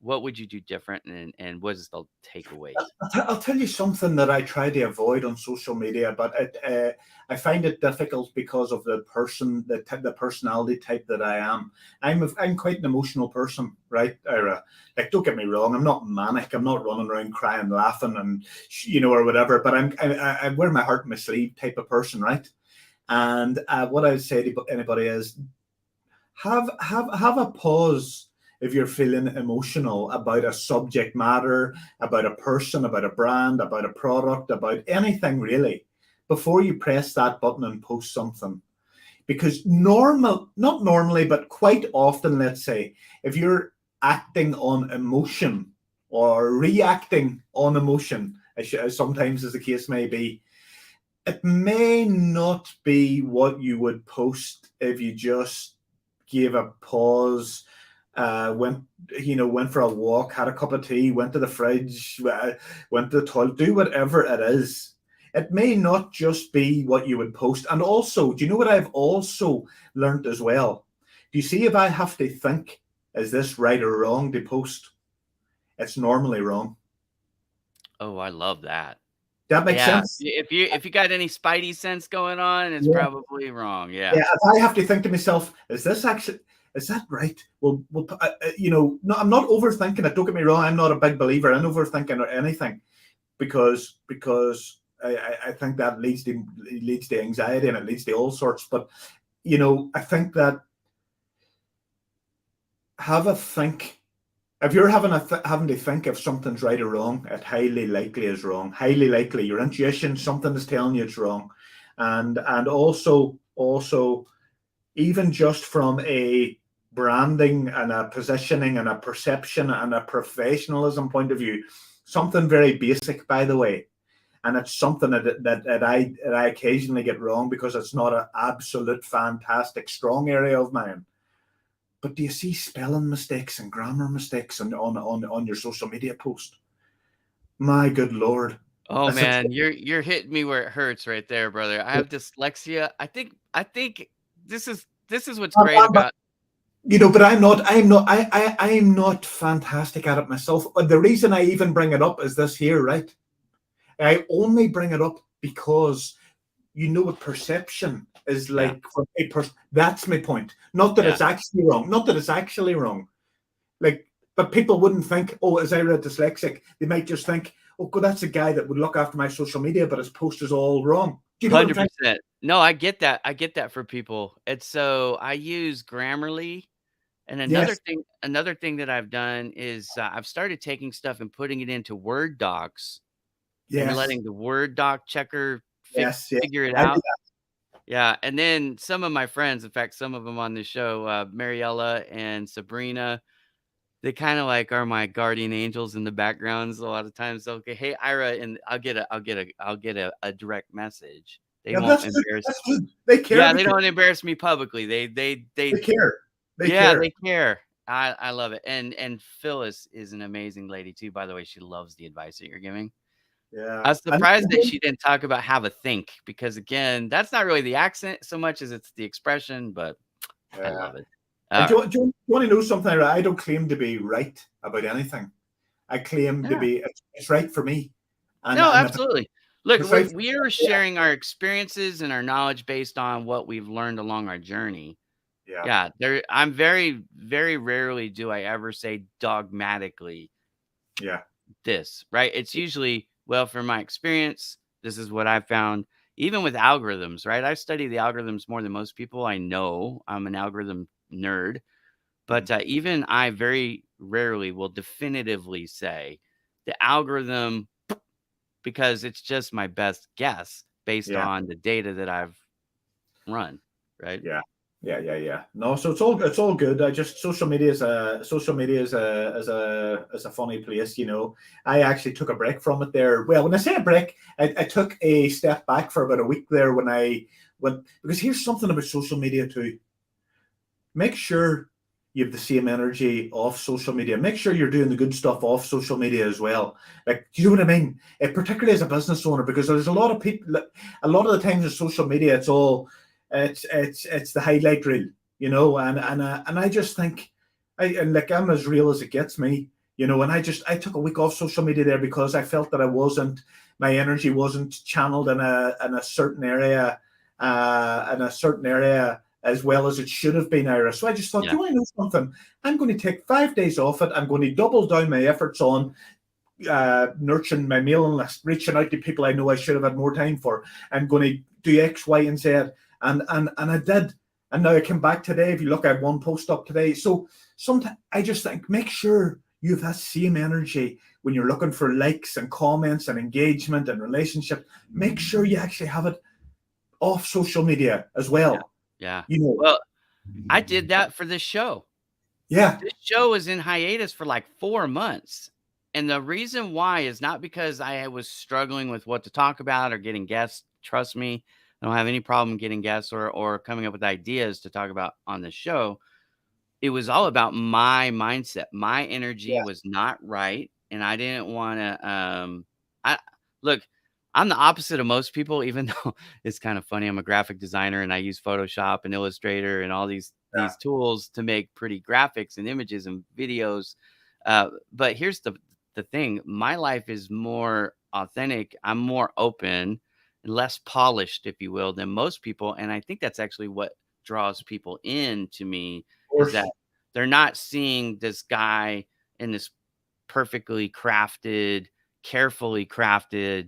what would you do different, and what is the takeaways? I'll tell you something that I try to avoid on social media, but I find it difficult because of the personality type that I am. I'm quite an emotional person, right, Ira? Like, don't get me wrong, I'm not manic. I'm not running around crying, laughing, and or whatever. But I wear my heart in my sleeve type of person, right? And what I would say to anybody is have a pause if you're feeling emotional about a subject matter, about a person, about a brand, about a product, about anything really, before you press that button and post something. Because not normally, but quite often, let's say, if you're acting on emotion or reacting on emotion, as sometimes as the case may be, it may not be what you would post if you just gave a pause, went for a walk, had a cup of tea, went to the fridge, went to the toilet, do whatever it is. It may not just be what you would post. And also, do you know what I've also learned as well? Do you see, if I have to think, is this right or wrong to post? It's normally wrong. Oh, I love that. That makes Yeah, sense? if you got any spidey sense going on, it's Yeah. probably wrong, yeah. Yeah, if I have to think to myself, is that right? Well, no, I'm not overthinking it. Don't get me wrong. I'm not a big believer in overthinking or anything, because I think that leads to anxiety, and it leads to all sorts. But I think that have a think. If you're having to think if something's right or wrong, it highly likely is wrong. Highly likely, your intuition, something is telling you it's wrong, and also even just from a branding and a positioning and a perception and a professionalism point of view, something very basic, by the way. And it's something that I occasionally get wrong, because it's not an absolute fantastic strong area of mine. But do you see spelling mistakes and grammar mistakes on your social media post? My good Lord. Oh, That's a, man, you're hitting me where it hurts right there, brother. I have dyslexia. I think this is what's great about. but I'm not fantastic at it myself. The reason I even bring it up is this here, right? I only bring it up because what perception is Yeah, like for a person. That's my point. Not that yeah. it's actually wrong. Not that it's actually wrong. Like, but people wouldn't think, oh, is Ira dyslexic? They might just think, oh, God, that's a guy that would look after my social media, but his post is all wrong. Do you know what I'm trying? 100%. No, I get that for people. It's so I use Grammarly, and Yes, another thing that I've done is, I've started taking stuff and putting it into Word docs and yes, letting the Word doc checker yes, yes. figure it I do out. Yeah, and then some of my friends, in fact, some of them on the show, Mariella and Sabrina, they kinda, like, are my guardian angels in the backgrounds a lot of times. They'll go, "Hey, Ira," and I'll get a direct message. They Yeah, won't that's good. embarrass. That's good. They care Yeah, they because don't embarrass me publicly. they care. They Yeah, care. they care. I love it, and Phyllis is an amazing lady too, by the way. She loves the advice that you're giving. I Yeah. was surprised that she didn't talk about have a think, because, again, that's not really the accent so much as it's the expression, but I Yeah. love it. And Alright. do you want to know something? I don't claim to be right about anything. I claim to Yeah. be it's right for me, and No, if absolutely. Look, it's we right for we are yeah, sharing our experiences and our knowledge based on what we've learned along our journey. yeah, Yeah, I'm very, very rarely do I ever say dogmatically yeah, this, right? It's usually, well, from my experience, this is what I found. Even with algorithms, right? I study the algorithms more than most people. I know I'm an algorithm nerd, mhm, but even I very rarely will definitively say the algorithm, because it's just my best guess based yeah. on the data that I've run, right? Yeah. Yeah. No, so it's all good. I just social media is a funny place. I actually took a break from it there. Well, when I say a break, I took a step back for about a week there when because here's something about social media too. Make sure you have the same energy off social media. Make sure you're doing the good stuff off social media as well. Like, do you know what I mean? Particularly as a business owner, because there's a lot of people. A lot of the times on social media, it's the highlight reel, and I just think, I'm as real as it gets me, and I took a week off social media there because I felt that my energy wasn't channeled in a certain area, as well as it should have been, Ira. So I just thought, Yeah. do I know something? I'm going to take 5 days off it. I'm going to double down my efforts on nurturing my mailing list, reaching out to people I know I should have had more time for. I'm going to do X, Y, and Z. And I did. And now I came back today. If you look, I had one post up today. So sometimes I just think, make sure you have that same energy when you're looking for likes and comments and engagement and relationship. Make sure you actually have it off social media as well. Yeah. You Well, I did that for this show. Yeah. This show was in hiatus for like 4 months. And the reason why is not because I was struggling with what to talk about or getting guests. Trust me, I don't have any problem getting guests or coming up with ideas to talk about on the show. It was all about my mindset. My energy Yeah. was not right, and I didn't wanna, I look, I'm the opposite of most people, even though it's kind of funny. I'm a graphic designer, and I use Photoshop and Illustrator and all these tools to make pretty graphics and images and videos. But here's the thing. My life is more authentic. I'm more open, less polished, if you will, than most people, and I think that's actually what draws people in to me Of is course. that they're not seeing this guy in this perfectly crafted, carefully crafted,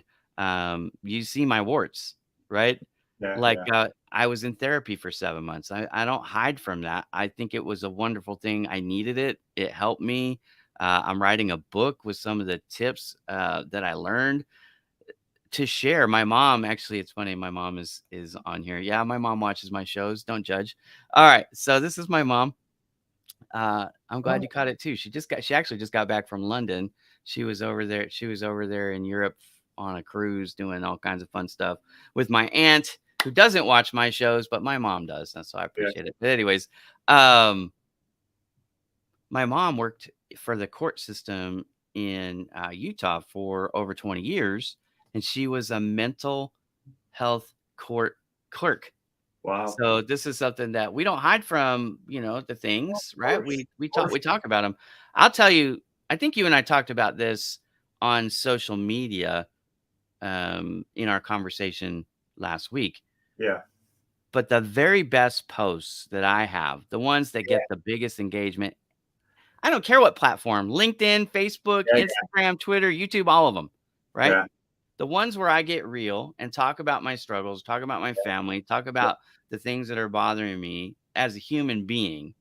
you see my warts, right? Yeah. Like, Yeah. I was in therapy for 7 months. I don't hide from that. I think it was a wonderful thing. I needed it. It helped me. I'm writing a book with some of the tips, that I learned to share. My mom actually, it's funny, my mom is on here. Yeah, my mom watches my shows. Don't judge. All right, so this is my mom. I'm glad Oh, you caught it too. She actually just got back from London. She was over there in Europe on a cruise doing all kinds of fun stuff with my aunt who doesn't watch my shows, but my mom does, and so I yeah. appreciate it. But anyways, um, my mom worked for the court system in Utah for over 20 years, and she was a mental health court clerk. Wow. So this is something that we don't hide from, the Of things, right? course. We Of talk course. we talk about them. I'll tell you, I think you and I talked about this on social media, in our conversation last week. Yeah. But the very best posts that I have, the ones that Yeah. get the biggest engagement, I don't care what platform, LinkedIn, Facebook, Yeah. Instagram, Twitter, YouTube, all of them, right? Yeah. The ones where I get real and talk about my struggles, talk about my family, talk Yeah. about the things that are bothering me as a human being,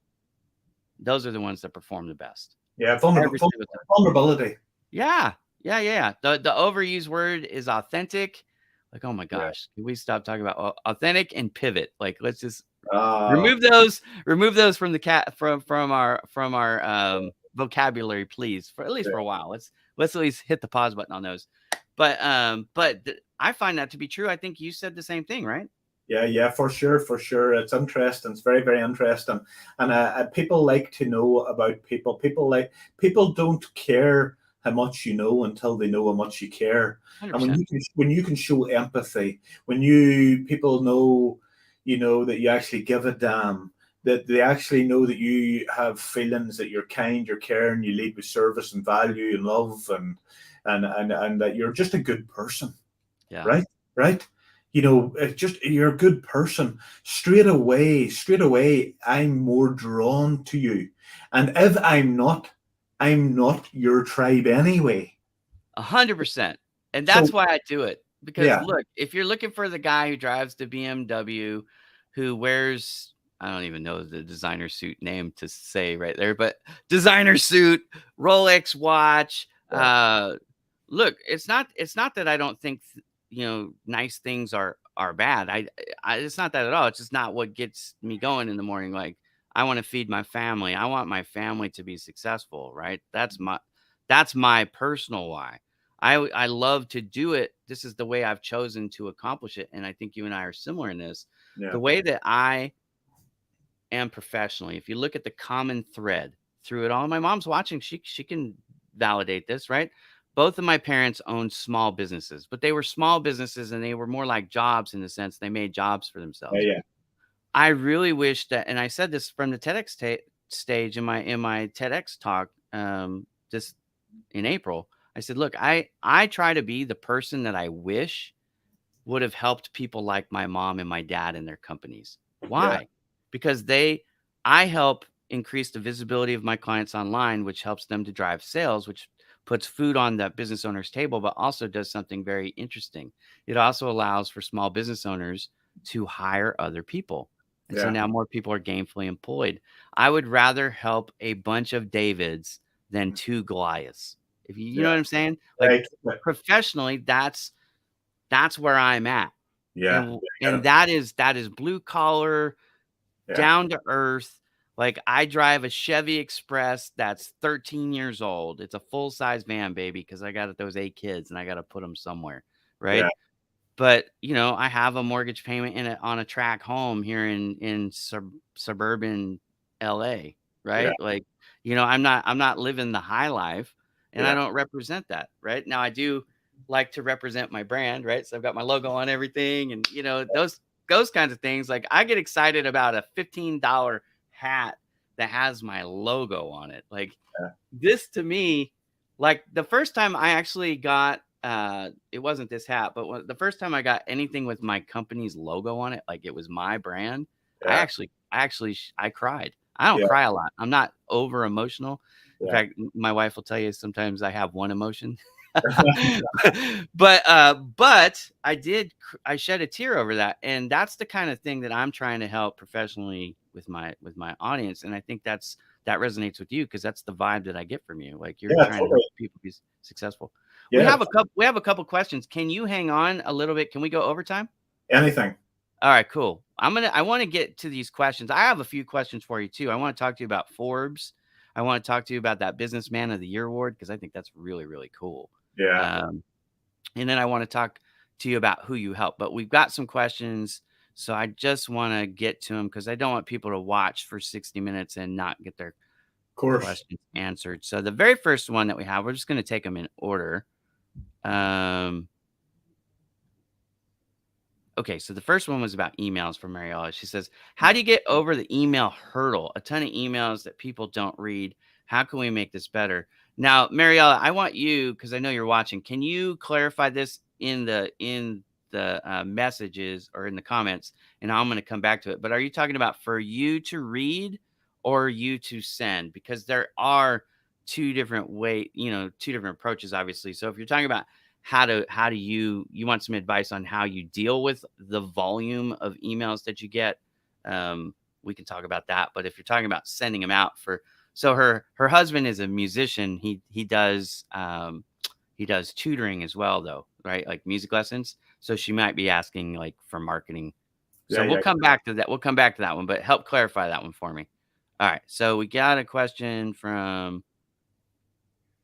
those are the ones that perform the best Yeah. every single time. Vulnerability. Yeah. Yeah, yeah, yeah. The overused word is authentic. Like, oh my Yeah. gosh, can we stop talking about authentic and pivot? Like, let's just Uh, remove those from the cat from our vocabulary, please, for at least yeah. for a while. Let's at least hit the pause button on those. But I find that to be true. I think you said the same thing, right? Yeah, yeah, for sure, for sure. It's interesting. It's very, very interesting. And people like to know about people. People don't care how much you know until they know how much you care. And 100%. when you can show empathy, when you people know, that you actually give a damn, that they actually know that you have feelings, that you're kind, you're caring, you lead with service and value and love, and that you're just a good person, Yeah. right? Right? It's just you're a good person. Straight away, I'm more drawn to you. And if I'm not your tribe anyway. 100%. And So that's why I do it. Because yeah, look, if you're looking for the guy who drives the BMW, who wears I don't even know the designer suit name to say right there, but designer suit, Rolex watch, yeah, look, it's not that I don't think nice things are bad. It's not that at all. It's just not what gets me going in the morning. Like I want to feed my family. I want my family to be successful, right? That's my personal why. I love to do it. This is the way I've chosen to accomplish it, and I think you and I are similar in this. yeah, The way that I and professionally, if you look at the common thread through it all, my mom's watching, she can validate this, right? Both of my parents owned small businesses, but they were small businesses and they were more like jobs in the sense they made jobs for Yeah, themselves. yeah, I really wish that, and I said this from the TEDx stage in my TEDx talk just in April. I said, look, I try to be the person that I wish would have helped people like my mom and my dad in their companies. yeah, Why? Because I help increase the visibility of my clients online, which helps them to drive sales, which puts food on the business owner's table, but also does something very interesting. It also allows for small business owners to hire other people. And so yeah. now more people are gainfully employed. I would rather help a bunch of Davids than two Goliaths. If you Yeah, know what I'm saying? Like right. professionally, that's where I'm at. Yeah, And yeah, that is blue collar, yeah, down to earth. Like I drive a Chevy Express that's 13 years old. It's a full size van, baby, because I got those 8 kids and I got to put them somewhere, yeah, right? But, I have a mortgage payment on a track home here in suburban LA, yeah, right? Like, I'm not living the high life, and I yeah, don't represent that, right? Now I do like to represent my brand, right? So I've got my logo on everything and, those kinds of things. Like I get excited about a $15 hat that has my logo on it. Like yeah. this to me, like the first time I actually got it wasn't this hat, but the first time I got anything with my company's logo on it, like it was my brand, Yeah, I cried. I don't yeah, cry a lot. I'm not over emotional. In yeah. fact, my wife will tell you sometimes I have one emotion. But I shed a tear over that, and that's the kind of thing that I'm trying to help professionally with my audience, and I think that resonates with you because that's the vibe that I get from you. Like you're Yeah, trying to help totally. people be successful. Yeah, We have a couple questions. Can you hang on a little bit? Can we go overtime? anything. All right, cool. I want to get to these questions. I have a few questions for you too. I want to talk to you about Forbes. I want to talk to you about that Businessman of the Year award because I think that's really, really cool. Yeah, Um, and then I want to talk to you about who you help. But we've got some questions, so I just want to get to them because I don't want people to watch for 60 minutes and not get their of course. questions answered. So the very first one that we have, we're just going to take them in order. Um, Okay, so the first one was about emails from Mariella. She says, how do you get over the email hurdle? A ton of emails that people don't read. How can we make this better? Now, Mariella, I want you, because I know you're watching, can you clarify this in the messages or in the comments? And I'm going to come back to it. But are you talking about for you to read or you to send? Because there are two different approaches, obviously. So if you're talking about how do you want some advice on how you deal with the volume of emails that you get, we can talk about that. But if you're talking about sending them out for, so her husband is a musician. He does tutoring as well, though, right? Like music lessons. So she might be asking like for marketing. Yeah, So we'll yeah. come back to that. We'll come back to that one, but help clarify that one for me. All right. So we got a question from,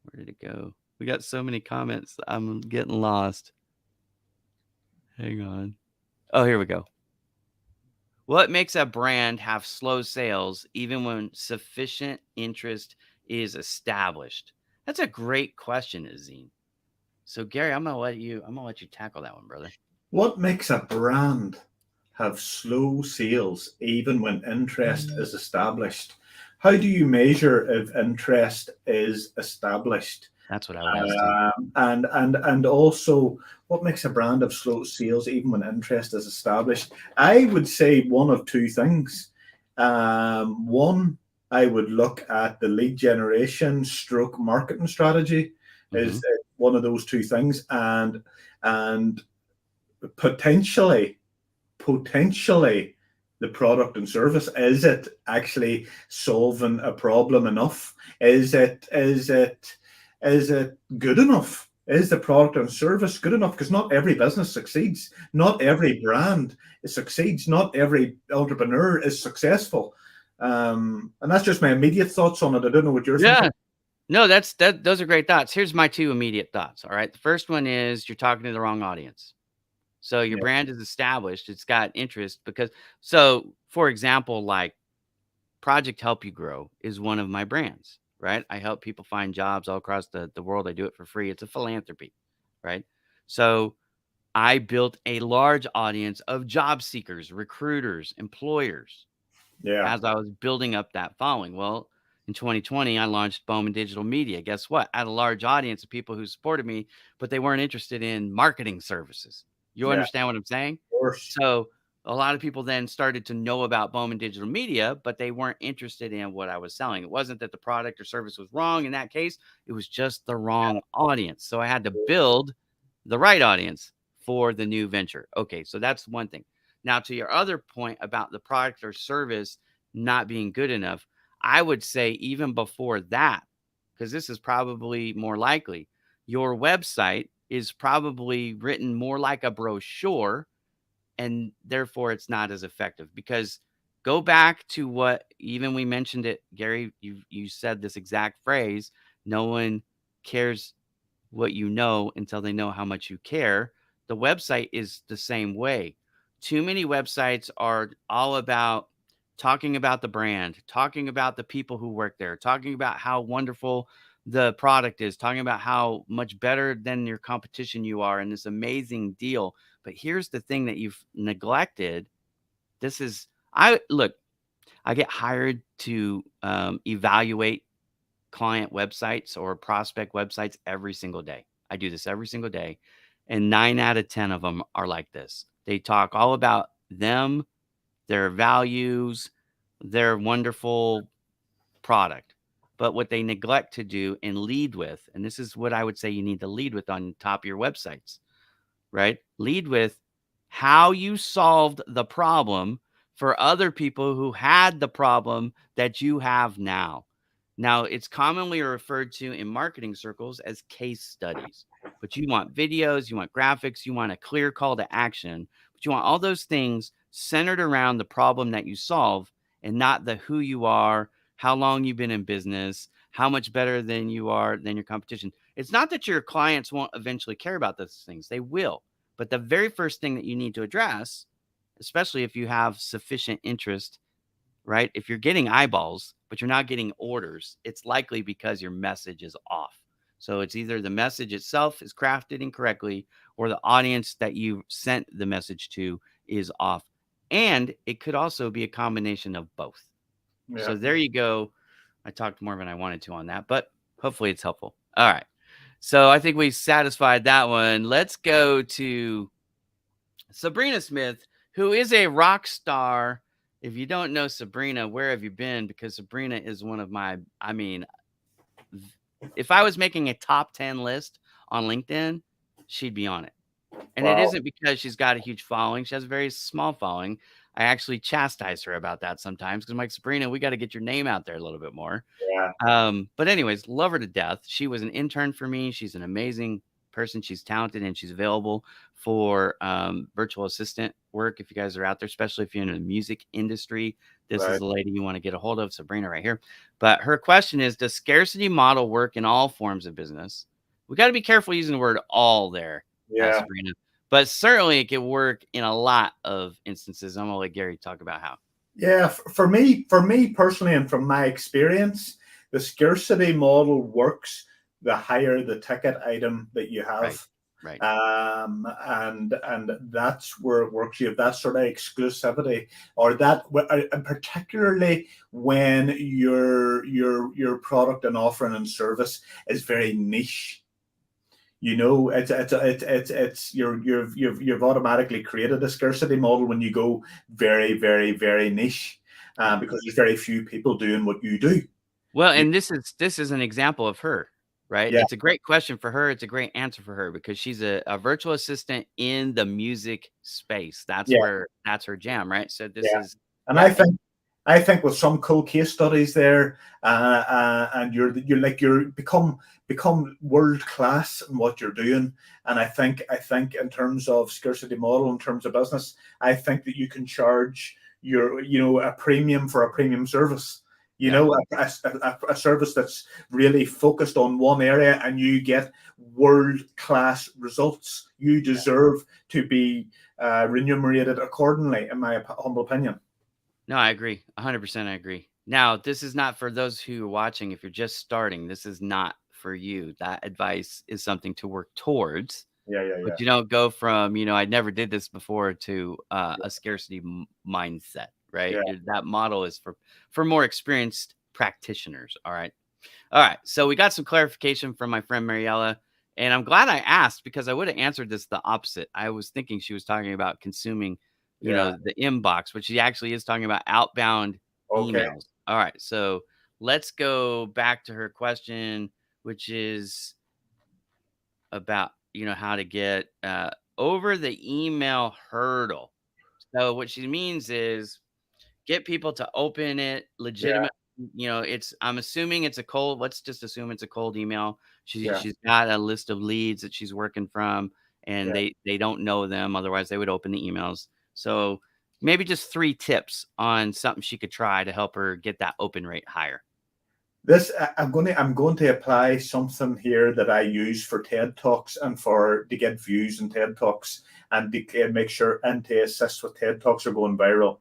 where did it go? We got so many comments. I'm getting lost. Hang on. Oh, here we go. What makes a brand have slow sales even when sufficient interest is established? That's a great question, Azine. So, Gary, I'm gonna let you tackle that one, brother. What makes a brand have slow sales even when interest is established? How do you measure if interest is established? That's what I would ask too. And also, what makes a brand have slow sales even when interest is established? I would say one of two things. One, I would look at the lead generation stroke marketing strategy is Hmm. one of those two things, and potentially the product and service, is it actually solving a problem enough? Is it good enough? Is the product and service good enough? Because not every business succeeds, not every brand succeeds, not every entrepreneur is successful. And that's just my immediate thoughts on it. I don't know what you're thinking. Yeah. No, those are great thoughts. Here's my two immediate thoughts. All right. The first one is you're talking to the wrong audience. So your Yeah, brand is established. It's got interest because, so for example, like Project Help You Grow is one of my brands, right? I help people find jobs all across the world. I do it for free. It's a philanthropy, right? So I built a large audience of job seekers, recruiters, employers Yeah. as I was building up that following. Well, in 2020, I launched Bowman Digital Media. Guess what? I had a large audience of people who supported me, but they weren't interested in marketing services. You Yeah. understand what I'm saying? Of course. So a lot of people then started to know about Bowman Digital Media, but they weren't interested in what I was selling. It wasn't that the product or service was wrong in that case, it was just the wrong audience. So I had to build the right audience for the new venture. Okay, so that's one thing. Now, to your other point about the product or service not being good enough, I would say even before that, because this is probably more likely, your website is probably written more like a brochure and therefore it's not as effective. Because go back to what even we mentioned it, Gary, you said this exact phrase, no one cares what you know until they know how much you care. The website is the same way. Too many websites are all about talking about the brand, talking about the people who work there, talking about how wonderful the product is, talking about how much better than your competition you are and this amazing deal. But here's the thing that you've neglected. This is, I look, I get hired to evaluate client websites or prospect websites every single day. I do this every single day. And 9 out of 10 of them are like this. They talk all about them, their values, their wonderful product. But what they neglect to do and lead with, and this is what I would say you need to lead with on top of your websites, right? Lead with how you solved the problem for other people who had the problem that you have now. Now, it's commonly referred to in marketing circles as case studies, but you want videos, you want graphics, you want a clear call to action, but you want all those things centered around the problem that you solve and not the who you are, how long you've been in business, how much better than you are than your competition. It's not that your clients won't eventually care about those things, they will. But the very first thing that you need to address, especially if you have sufficient interest, right? If you're getting eyeballs, but you're not getting orders, it's likely because your message is off. So it's either the message itself is crafted incorrectly or the audience that you sent the message to is off. And it could also be a combination of both. Yeah. So there you go. I talked more than I wanted to on that, but hopefully it's helpful. All right. So I think we satisfied that one. Let's go to Sabrina Smith, who is a rock star. If you don't know Sabrina, where have you been? Because Sabrina is one of my, I mean, if I was making a top 10 list on LinkedIn, she'd be on it. And it Wow. isn't because she's got a huge following. She has a very small following. I actually chastise her about that sometimes because I'm like, Sabrina, we got to get your name out there a little bit more. Yeah. But anyways, love her to death. She was an intern for me. She's an amazing person. She's talented and she's available for virtual assistant work. If you guys are out there, especially if you're in the music industry, this is Right. the lady you want to get a hold of, Sabrina, right here. But her question is, does scarcity model work in all forms of business? We got to be careful using the word all there, Yeah. Sabrina. But certainly it can work in a lot of instances. I'm going to let Gary talk about how. Yeah. For me personally, and from my experience, the scarcity model works the higher the ticket item that you Right, have. right. And that's where it works. You have that sort of exclusivity, or that, and particularly when your product and offering and service is very niche. You know, it's you've automatically created a scarcity model when you go very, very, very niche, because there's very few people doing what you do. Well, You, and this is an example of her, right? yeah, It's a great question for her. It's a great answer for her because she's a virtual assistant in the music space. yeah, That's her jam, right? So this yeah. is And yeah, and I think with some cool case studies there, and you're become world class in what you're doing. And I think in terms of scarcity model, in terms of business, I think that you can charge a premium for a premium service. You yeah. know, a service that's really focused on one area, and you get world class results. You Yeah. deserve to be remunerated accordingly, in my humble opinion. No, I agree. 100% I agree. Now, this is not for those who are watching. If you're just starting, this is not for you. That advice is something to work towards, Yeah, yeah, but yeah, you don't go from, I never did this before to a scarcity mindset, right? yeah. That model is for more experienced practitioners. All right. All right. So we got some clarification from my friend Mariella, and I'm glad I asked because I would have answered this the opposite. I was thinking she was talking about consuming, Yeah. the inbox, but she actually is talking about outbound Okay. emails. All right. So let's go back to her question, which is about, how to get over the email hurdle. So what she means is get people to open it Yeah, legitimate. I'm assuming it's a cold. Let's just assume it's a cold email. yeah, She's got a list of leads that she's working from, and yeah. they don't know them. Otherwise, they would open the emails. So maybe just 3 tips on something she could try to help her get that open rate higher. I'm going to apply something here that I use for TED Talks and for to get views in TED Talks and to make sure and to assist with TED Talks are going viral.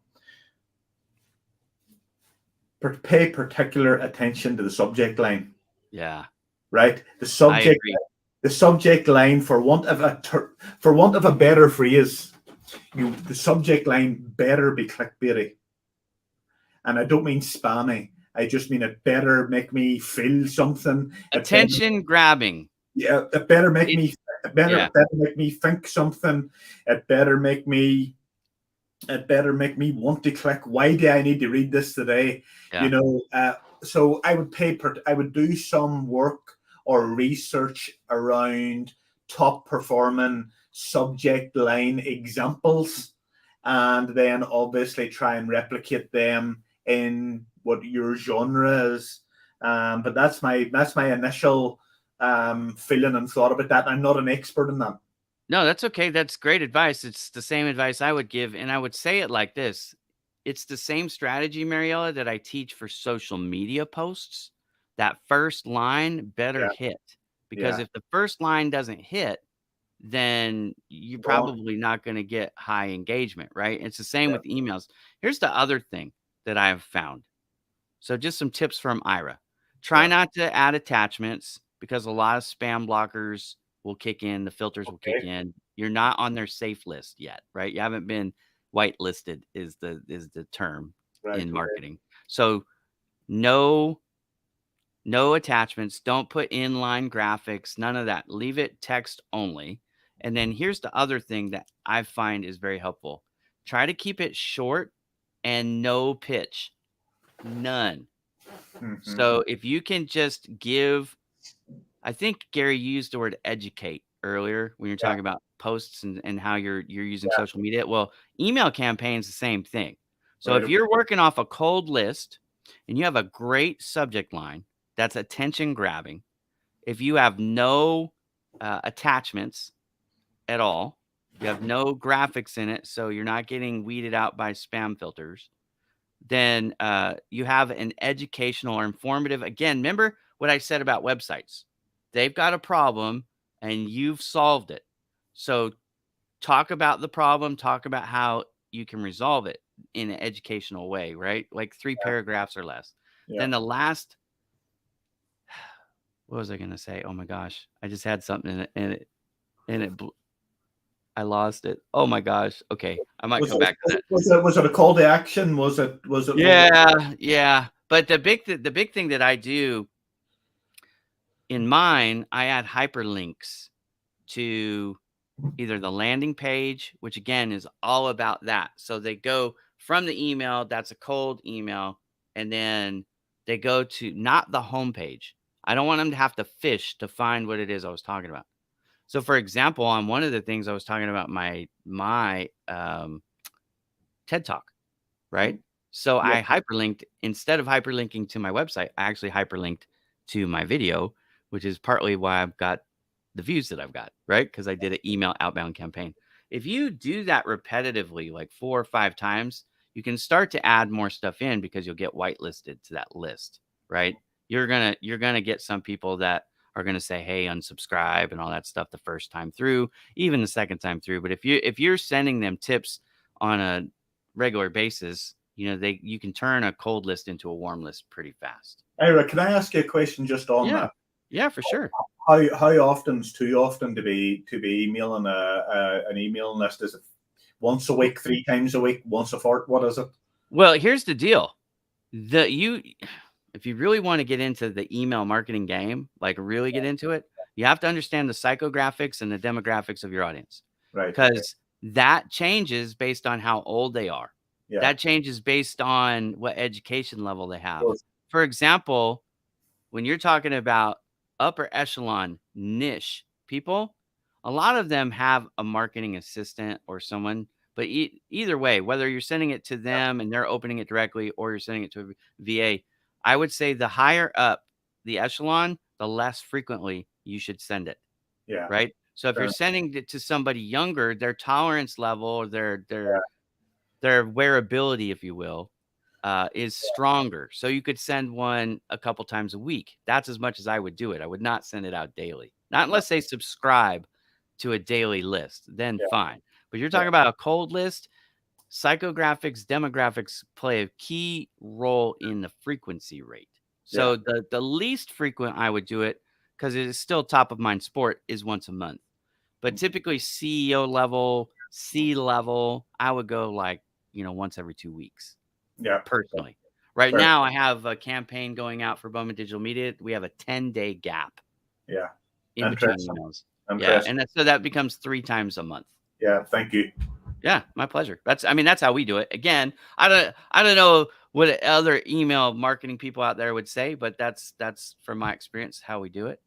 Pay particular attention to the subject line. Yeah, Right, I agree. the subject line, for want of a better phrase, the subject line better be clickbaity, and I don't mean spammy. I just mean it better make me feel something. It better, Attention grabbing. yeah, it better make It me it better, Yeah, it better make me think something. It better make me want to click. Why do I need to read this today? You yeah. know, so I would do some work or research around top performing subject line examples, and then obviously try and replicate them in what your genre is. But that's my initial feeling and thought about that. I'm not an expert in that. No, that's okay. That's great advice. It's the same advice I would give, and I would say it like this. It's the same strategy, Mariella, that I teach for social media posts. That first line better Yeah, hit, because yeah. if the first line doesn't hit, then you're Go on. probably not going to get high engagement, right? It's the same Yeah, with emails. Here's the other thing that I've found. So just some tips from Ira. Try yeah. not to add attachments because a lot of spam blockers will kick in, the filters will kick Okay. in. You're not on their safe list yet, right? You haven't been whitelisted is the term Right. in Okay. marketing. So no no attachments, don't put inline graphics, none of that. Leave it text only. And then here's the other thing that I find is very helpful. Try to keep it short and no pitch. None. Mm-hmm. So if you can just give I think Gary used the word educate earlier when you're Yeah. talking about posts and how you're using Yeah. social media. Well, email campaigns the same thing. So Right. if Okay. you're working off a cold list and you have a great subject line that's attention grabbing, if you have no attachments at all, you have no graphics in it, so you're not getting weeded out by spam filters, then you have an educational or informative. Again, remember what I said about websites. They've got a problem and you've solved it. So talk about the problem, talk about how you can resolve it in an educational way, right? Like 3 Yeah. paragraphs or less. Yeah. Then the last what was I going to say? Oh my gosh. I just had something in it and I lost it. Oh my gosh. Okay. I might Was come it, back to that. was it a call to action? Was it what was Yeah, yeah. But the big thing that I do in mine, I add hyperlinks to either the landing page, which again is all about that. So they go from the email, that's a cold email, and then they go to not the homepage. I don't want them to have to fish to find what it is I was talking about. So for example, on one of the things I was talking about my TED Talk, right? Mhm. So Yeah. I hyperlinked instead of hyperlinking to my website, I actually hyperlinked to my video, which is partly why I've got the views that I've got, right? Because I did an email outbound campaign. If you do that repetitively, like 4 or 5 times, you can start to add more stuff in because you'll get whitelisted to that list, right? You're gonna get some people that are gonna say, "Hey, unsubscribe," and all that stuff the first time through, even the second time through. But if you're sending them tips on a regular basis, you can turn a cold list into a warm list pretty fast. Ira, can I ask you a question just on Yeah. that? Yeah, for sure. How often is too often to be emailing an email list? Is it once a week, 3 times a week, once a fort? What is it? Well, here's the deal. If you really want to get into the email marketing game, like really get into it, you have to understand the psychographics and the demographics of your audience, Right. Okay. because that changes based on how old they are. Yeah. That changes based on what education level they Of have. course. For example, when you're talking about upper echelon niche people, a lot of them have a marketing assistant or someone. But either way, whether you're sending it to them and they're opening it directly, or you're sending it to a VA, I would say the higher up the echelon, the less frequently you should send it. Yeah. Right. So if Fair you're enough. sending it to somebody younger, their tolerance level, Yeah. their wearability, if you will, is stronger. So you could send one a couple times a week. That's as much as I would do it. I would not send it out daily, not No. unless they subscribe to a daily list. Then Yeah. fine. But you're Yeah. talking about a cold list. Psychographics, demographics play a key role in the frequency rate. Yeah. So the least frequent I would do it, because it is still top of mind sport, is once a month. But typically CEO level, C level, I would go like, once every 2 weeks Yeah. personally. Right Fair. now, I have a campaign going out for Bowman Digital Media. We have a 10-day gap Yeah. in between Interesting. emails. Yeah, Interesting. and so that becomes 3 times a month. Yeah. Thank you. Yeah, my pleasure. That's how we do it. Again, I don't know what other email marketing people out there would say, but that's from my experience how we do it.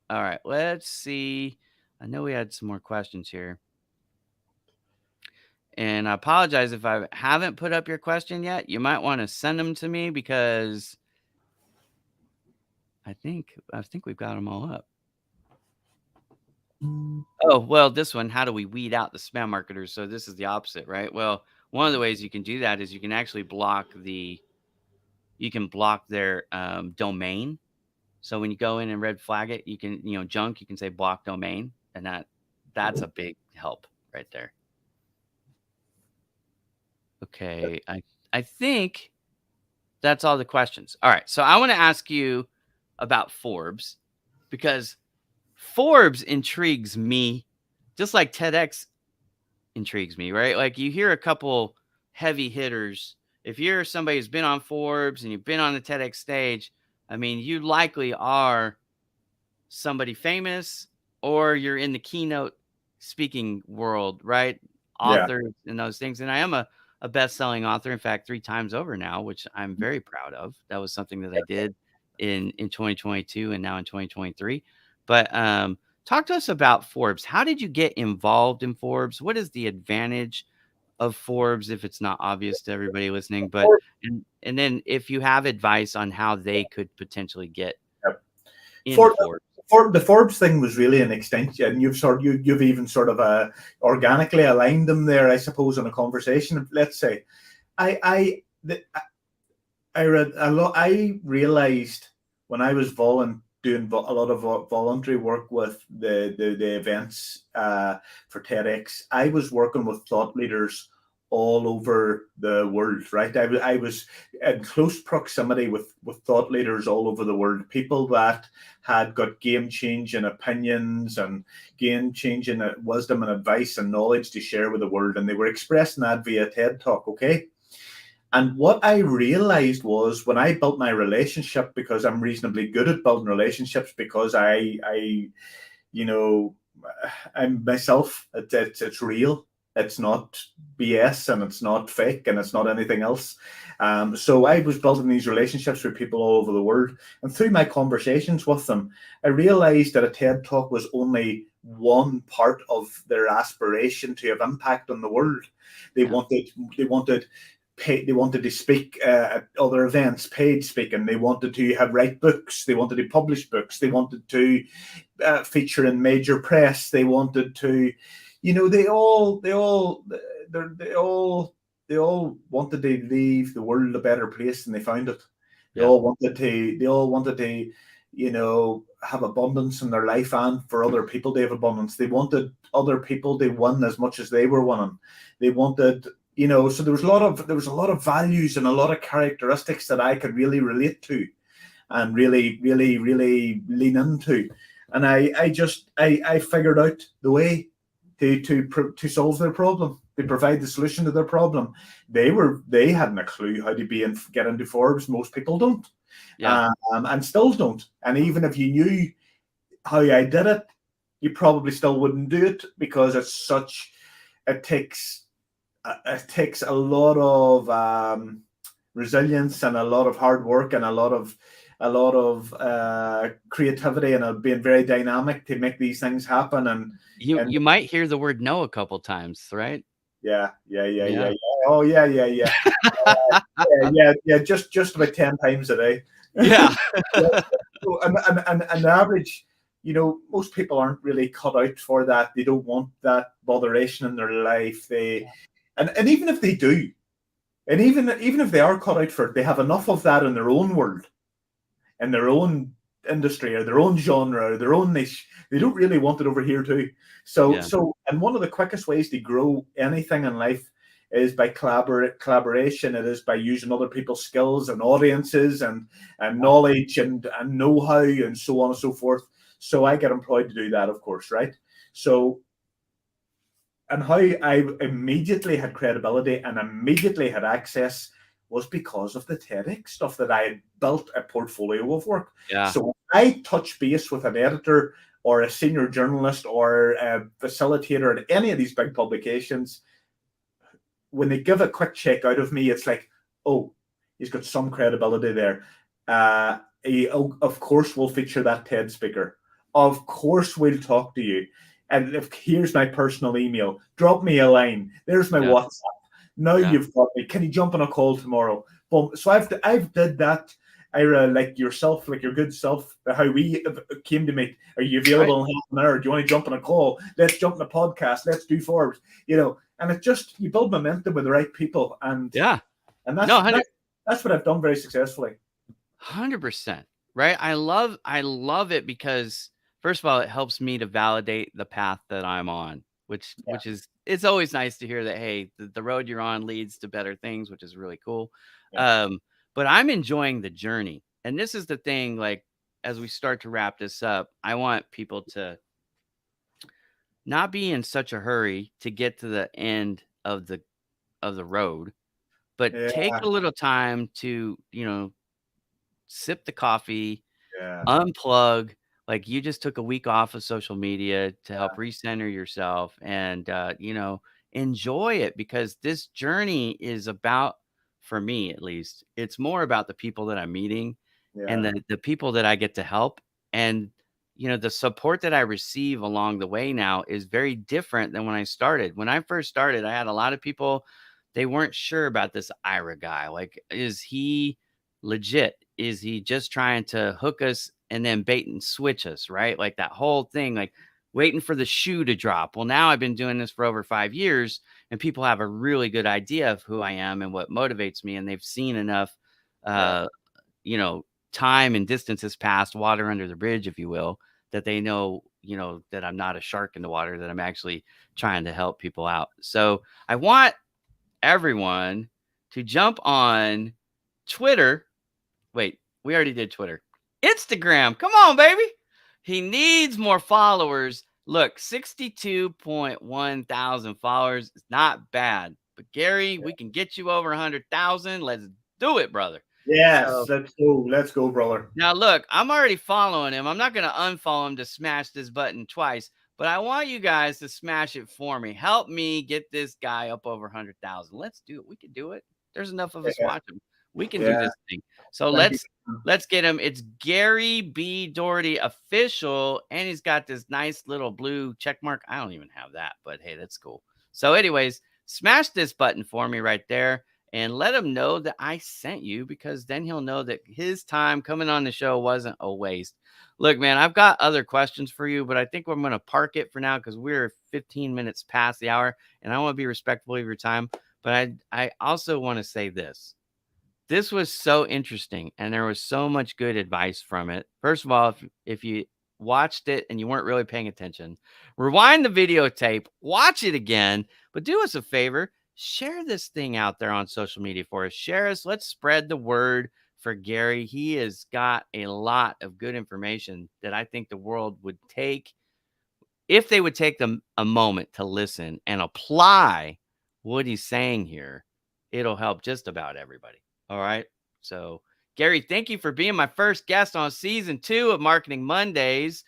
All right, let's see. I know we had some more questions here. And I apologize if I haven't put up your question yet. You might want to send them to me, because I think we've got them all up. Oh, well, this one, how do we weed out the spam marketers? So this is the opposite, right? Well, one of the ways you can do that is you can actually block their domain. So when you go in and red flag it, you can, junk, you can say block domain, and that's a big help right there. Okay, I think that's all the questions. All right, so I want to ask you about Forbes, because Forbes intrigues me, just like TEDx intrigues me, right? Like, you hear a couple heavy hitters. If you're somebody who's been on Forbes and you've been on the TEDx stage, I mean, you likely are somebody famous, or you're in the keynote speaking world, right? Yeah. Authors and those things. And I am a best-selling author, in fact, 3 times over now, which I'm very proud of. That was something that I did in 2022 and now in 2023. But talk to us about Forbes. How did you get involved in Forbes? What is the advantage of Forbes, if it's not obvious to everybody listening? But and then if you have advice on how they could potentially get into Forbes. The Forbes thing was really an extension. You've even sort of organically aligned them there, I suppose, in a conversation. Let's say, I realized when I was doing a lot of voluntary work with the events for TEDx, I was working with thought leaders all over the world, right? I was in close proximity with thought leaders all over the world, people that had got game-changing opinions and game-changing wisdom and advice and knowledge to share with the world, and they were expressing that via TED Talk, okay? And what I realized was, when I built my relationship, because I'm reasonably good at building relationships, because I'm myself, it's real. It's not BS, and it's not fake, and it's not anything else. So I was building these relationships with people all over the world. And through my conversations with them, I realized that a TED Talk was only one part of their aspiration to have impact on the world. They wanted to speak at other events, paid speaking. They wanted to write books. They wanted to publish books. They wanted to feature in major press. They wanted to, they all wanted to leave the world a better place than they found it. They all wanted to, have abundance in their life, and for other people to have abundance. They wanted other people to win as much as they were winning. They wanted, So there was a lot of values and a lot of characteristics that I could really relate to and really, really, really lean into. And I figured out the way to solve their problem, to provide the solution to their problem. They hadn't a clue how to get into Forbes. Most people don't, and still don't. And even if you knew how I did it, you probably still wouldn't do it, because it takes a lot of resilience and a lot of hard work and a lot of creativity and being very dynamic to make these things happen. And you might hear the word no a couple times, right? Yeah. Oh, yeah. Just about 10 times a day. Yeah. And the average, most people aren't really cut out for that. They don't want that botheration in their life. And even if they do, and even if they are cut out for it, they have enough of that in their own world, in their own industry or their own genre or their own niche. They don't really want it over here too. So and one of the quickest ways to grow anything in life is by collaboration. It is by using other people's skills and audiences and knowledge and know-how and so on and so forth. So I get employed to do that, of course, right? So, and how I immediately had credibility and immediately had access was because of the TEDx stuff, that I had built a portfolio of work. Yeah. So I touch base with an editor or a senior journalist or a facilitator at any of these big publications. When they give a quick check out of me, it's like, oh, he's got some credibility there. Of course, we'll feature that TED speaker. Of course, we'll talk to you. And here's my personal email. Drop me a line. There's my WhatsApp. Now you've got me. Can you jump on a call tomorrow? Boom. So I've did that, Ira, like yourself, like your good self, how we came to meet. Are you available in half an hour? Do you want to jump on a call? Let's jump on a podcast. Let's do Forbes. And it just, you build momentum with the right people. And that's what I've done very successfully. 100%. Right. I love it because, first of all, it helps me to validate the path that I'm on, which is, it's always nice to hear that, hey, the road you're on leads to better things, which is really cool. But I'm enjoying the journey. And this is the thing, like, as we start to wrap this up, I want people to not be in such a hurry to get to the end of the road, but take a little time to, sip the coffee, unplug. Like, you just took a week off of social media to help recenter yourself and, enjoy it, because this journey is about, for me at least, it's more about the people that I'm meeting and the people that I get to help. And, the support that I receive along the way now is very different than when I started. When I first started, I had a lot of people, they weren't sure about this Ira guy. Like, is he legit? Is he just trying to hook us and then bait and switch us, right? Like that whole thing, like waiting for the shoe to drop. Well, now I've been doing this for over 5 years, and people have a really good idea of who I am and what motivates me. And they've seen enough, time and distance has passed, water under the bridge, if you will, that they know, that I'm not a shark in the water, that I'm actually trying to help people out. So I want everyone to jump on Twitter. Wait, we already did Twitter. Instagram. Come on, baby. He needs more followers. Look, 62.1 thousand followers. It's not bad. But Gary, we can get you over 100,000. Let's do it, brother. Yes, let's go, brother. Now, look, I'm already following him. I'm not going to unfollow him to smash this button twice, but I want you guys to smash it for me. Help me get this guy up over 100,000. Let's do it. We can do it. There's enough of us watching. We can do this thing. So let's get him. It's Gary B. Doherty official, and he's got this nice little blue check mark. I don't even have that, but hey, that's cool. So anyways, smash this button for me right there and let him know that I sent you, because then he'll know that his time coming on the show wasn't a waste. Look, man, I've got other questions for you, but I think I'm going to park it for now because we're 15 minutes past the hour, and I want to be respectful of your time. But I also want to say this. This was so interesting, and there was so much good advice from it. First of all, if you watched it and you weren't really paying attention, rewind the videotape, watch it again, but do us a favor, share this thing out there on social media for us. Share us. Let's spread the word for Gary. He has got a lot of good information that I think the world would take if they would take them a moment to listen and apply what he's saying here. It'll help just about everybody. All right. So, Gary, thank you for being my first guest on season 2 of Marketing Mondays.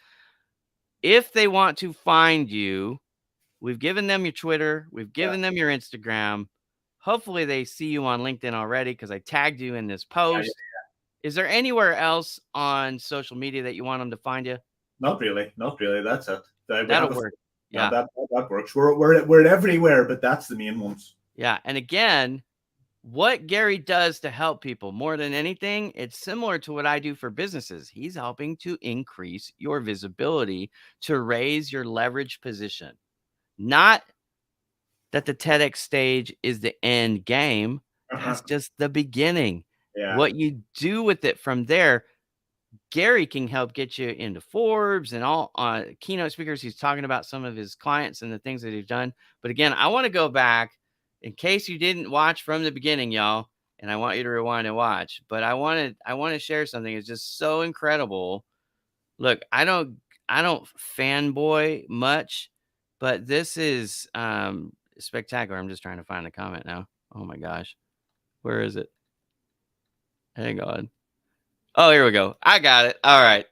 If they want to find you, we've given them your Twitter, we've given them your Instagram. Hopefully, they see you on LinkedIn already because I tagged you in this post. Is there anywhere else on social media that you want them to find you? Not really. That's it. That'll work. Yeah. That works. We're everywhere, but that's the main ones. Yeah. And again, what Gary does to help people more than anything, it's similar to what I do for businesses. He's helping to increase your visibility to raise your leverage position. Not that the TEDx stage is the end game. That's just the beginning. Yeah. What you do with it from there, Gary can help get you into Forbes and all keynote speakers. He's talking about some of his clients and the things that he's done. But again, I want to go back in case you didn't watch from the beginning, y'all, and I want you to rewind and watch. But I want to share something. It's just so incredible. Look, I don't fanboy much, but this is spectacular. I'm just trying to find the comment now. Oh my gosh. Where is it? Hang on. Oh, here we go. I got it. All right.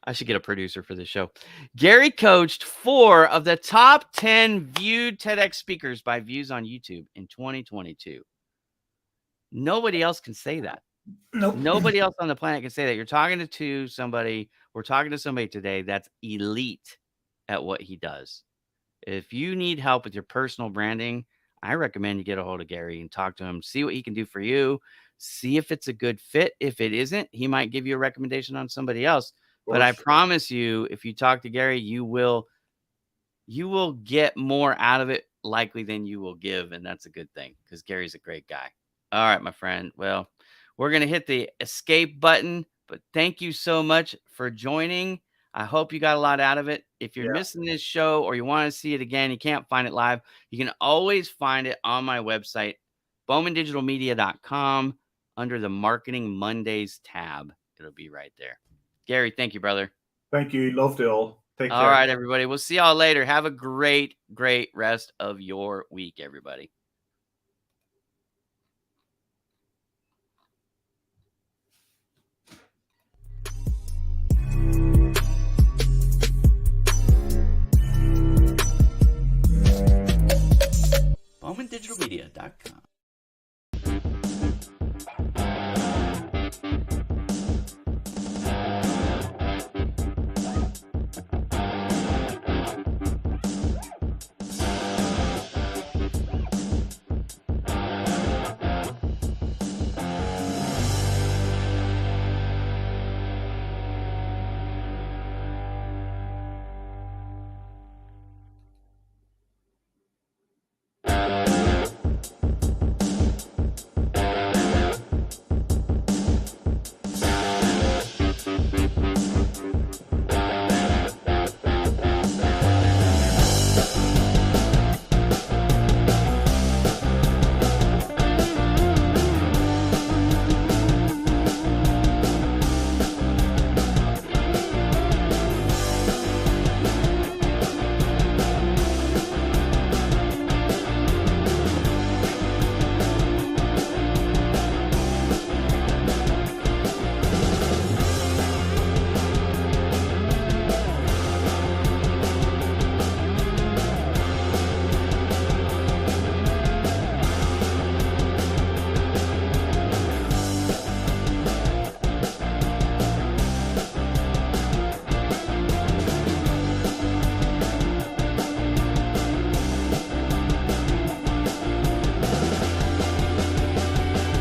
I should get a producer for this show. Gary coached 4 of the top 10 viewed TEDx speakers by views on YouTube in 2022. Nobody else can say that. Nope. Nobody else on the planet can say that. You're talking to somebody. We're talking to somebody today that's elite at what he does. If you need help with your personal branding, I recommend you get a hold of Gary and talk to him. See what he can do for you. See if it's a good fit. If it isn't, he might give you a recommendation on somebody else. But I promise you, if you talk to Gary, you will get more out of it likely than you will give. And that's a good thing because Gary's a great guy. All right, my friend. Well, we're going to hit the escape button, but thank you so much for joining. I hope you got a lot out of it. If you're missing this show or you want to see it again, you can't find it live, you can always find it on my website, bowmandigitalmedia.com, under the Marketing Mondays tab. It'll be right there. Gary, thank you, brother. Thank you. Love to all. Take care. All right, everybody. We'll see y'all later. Have a great, great rest of your week, everybody.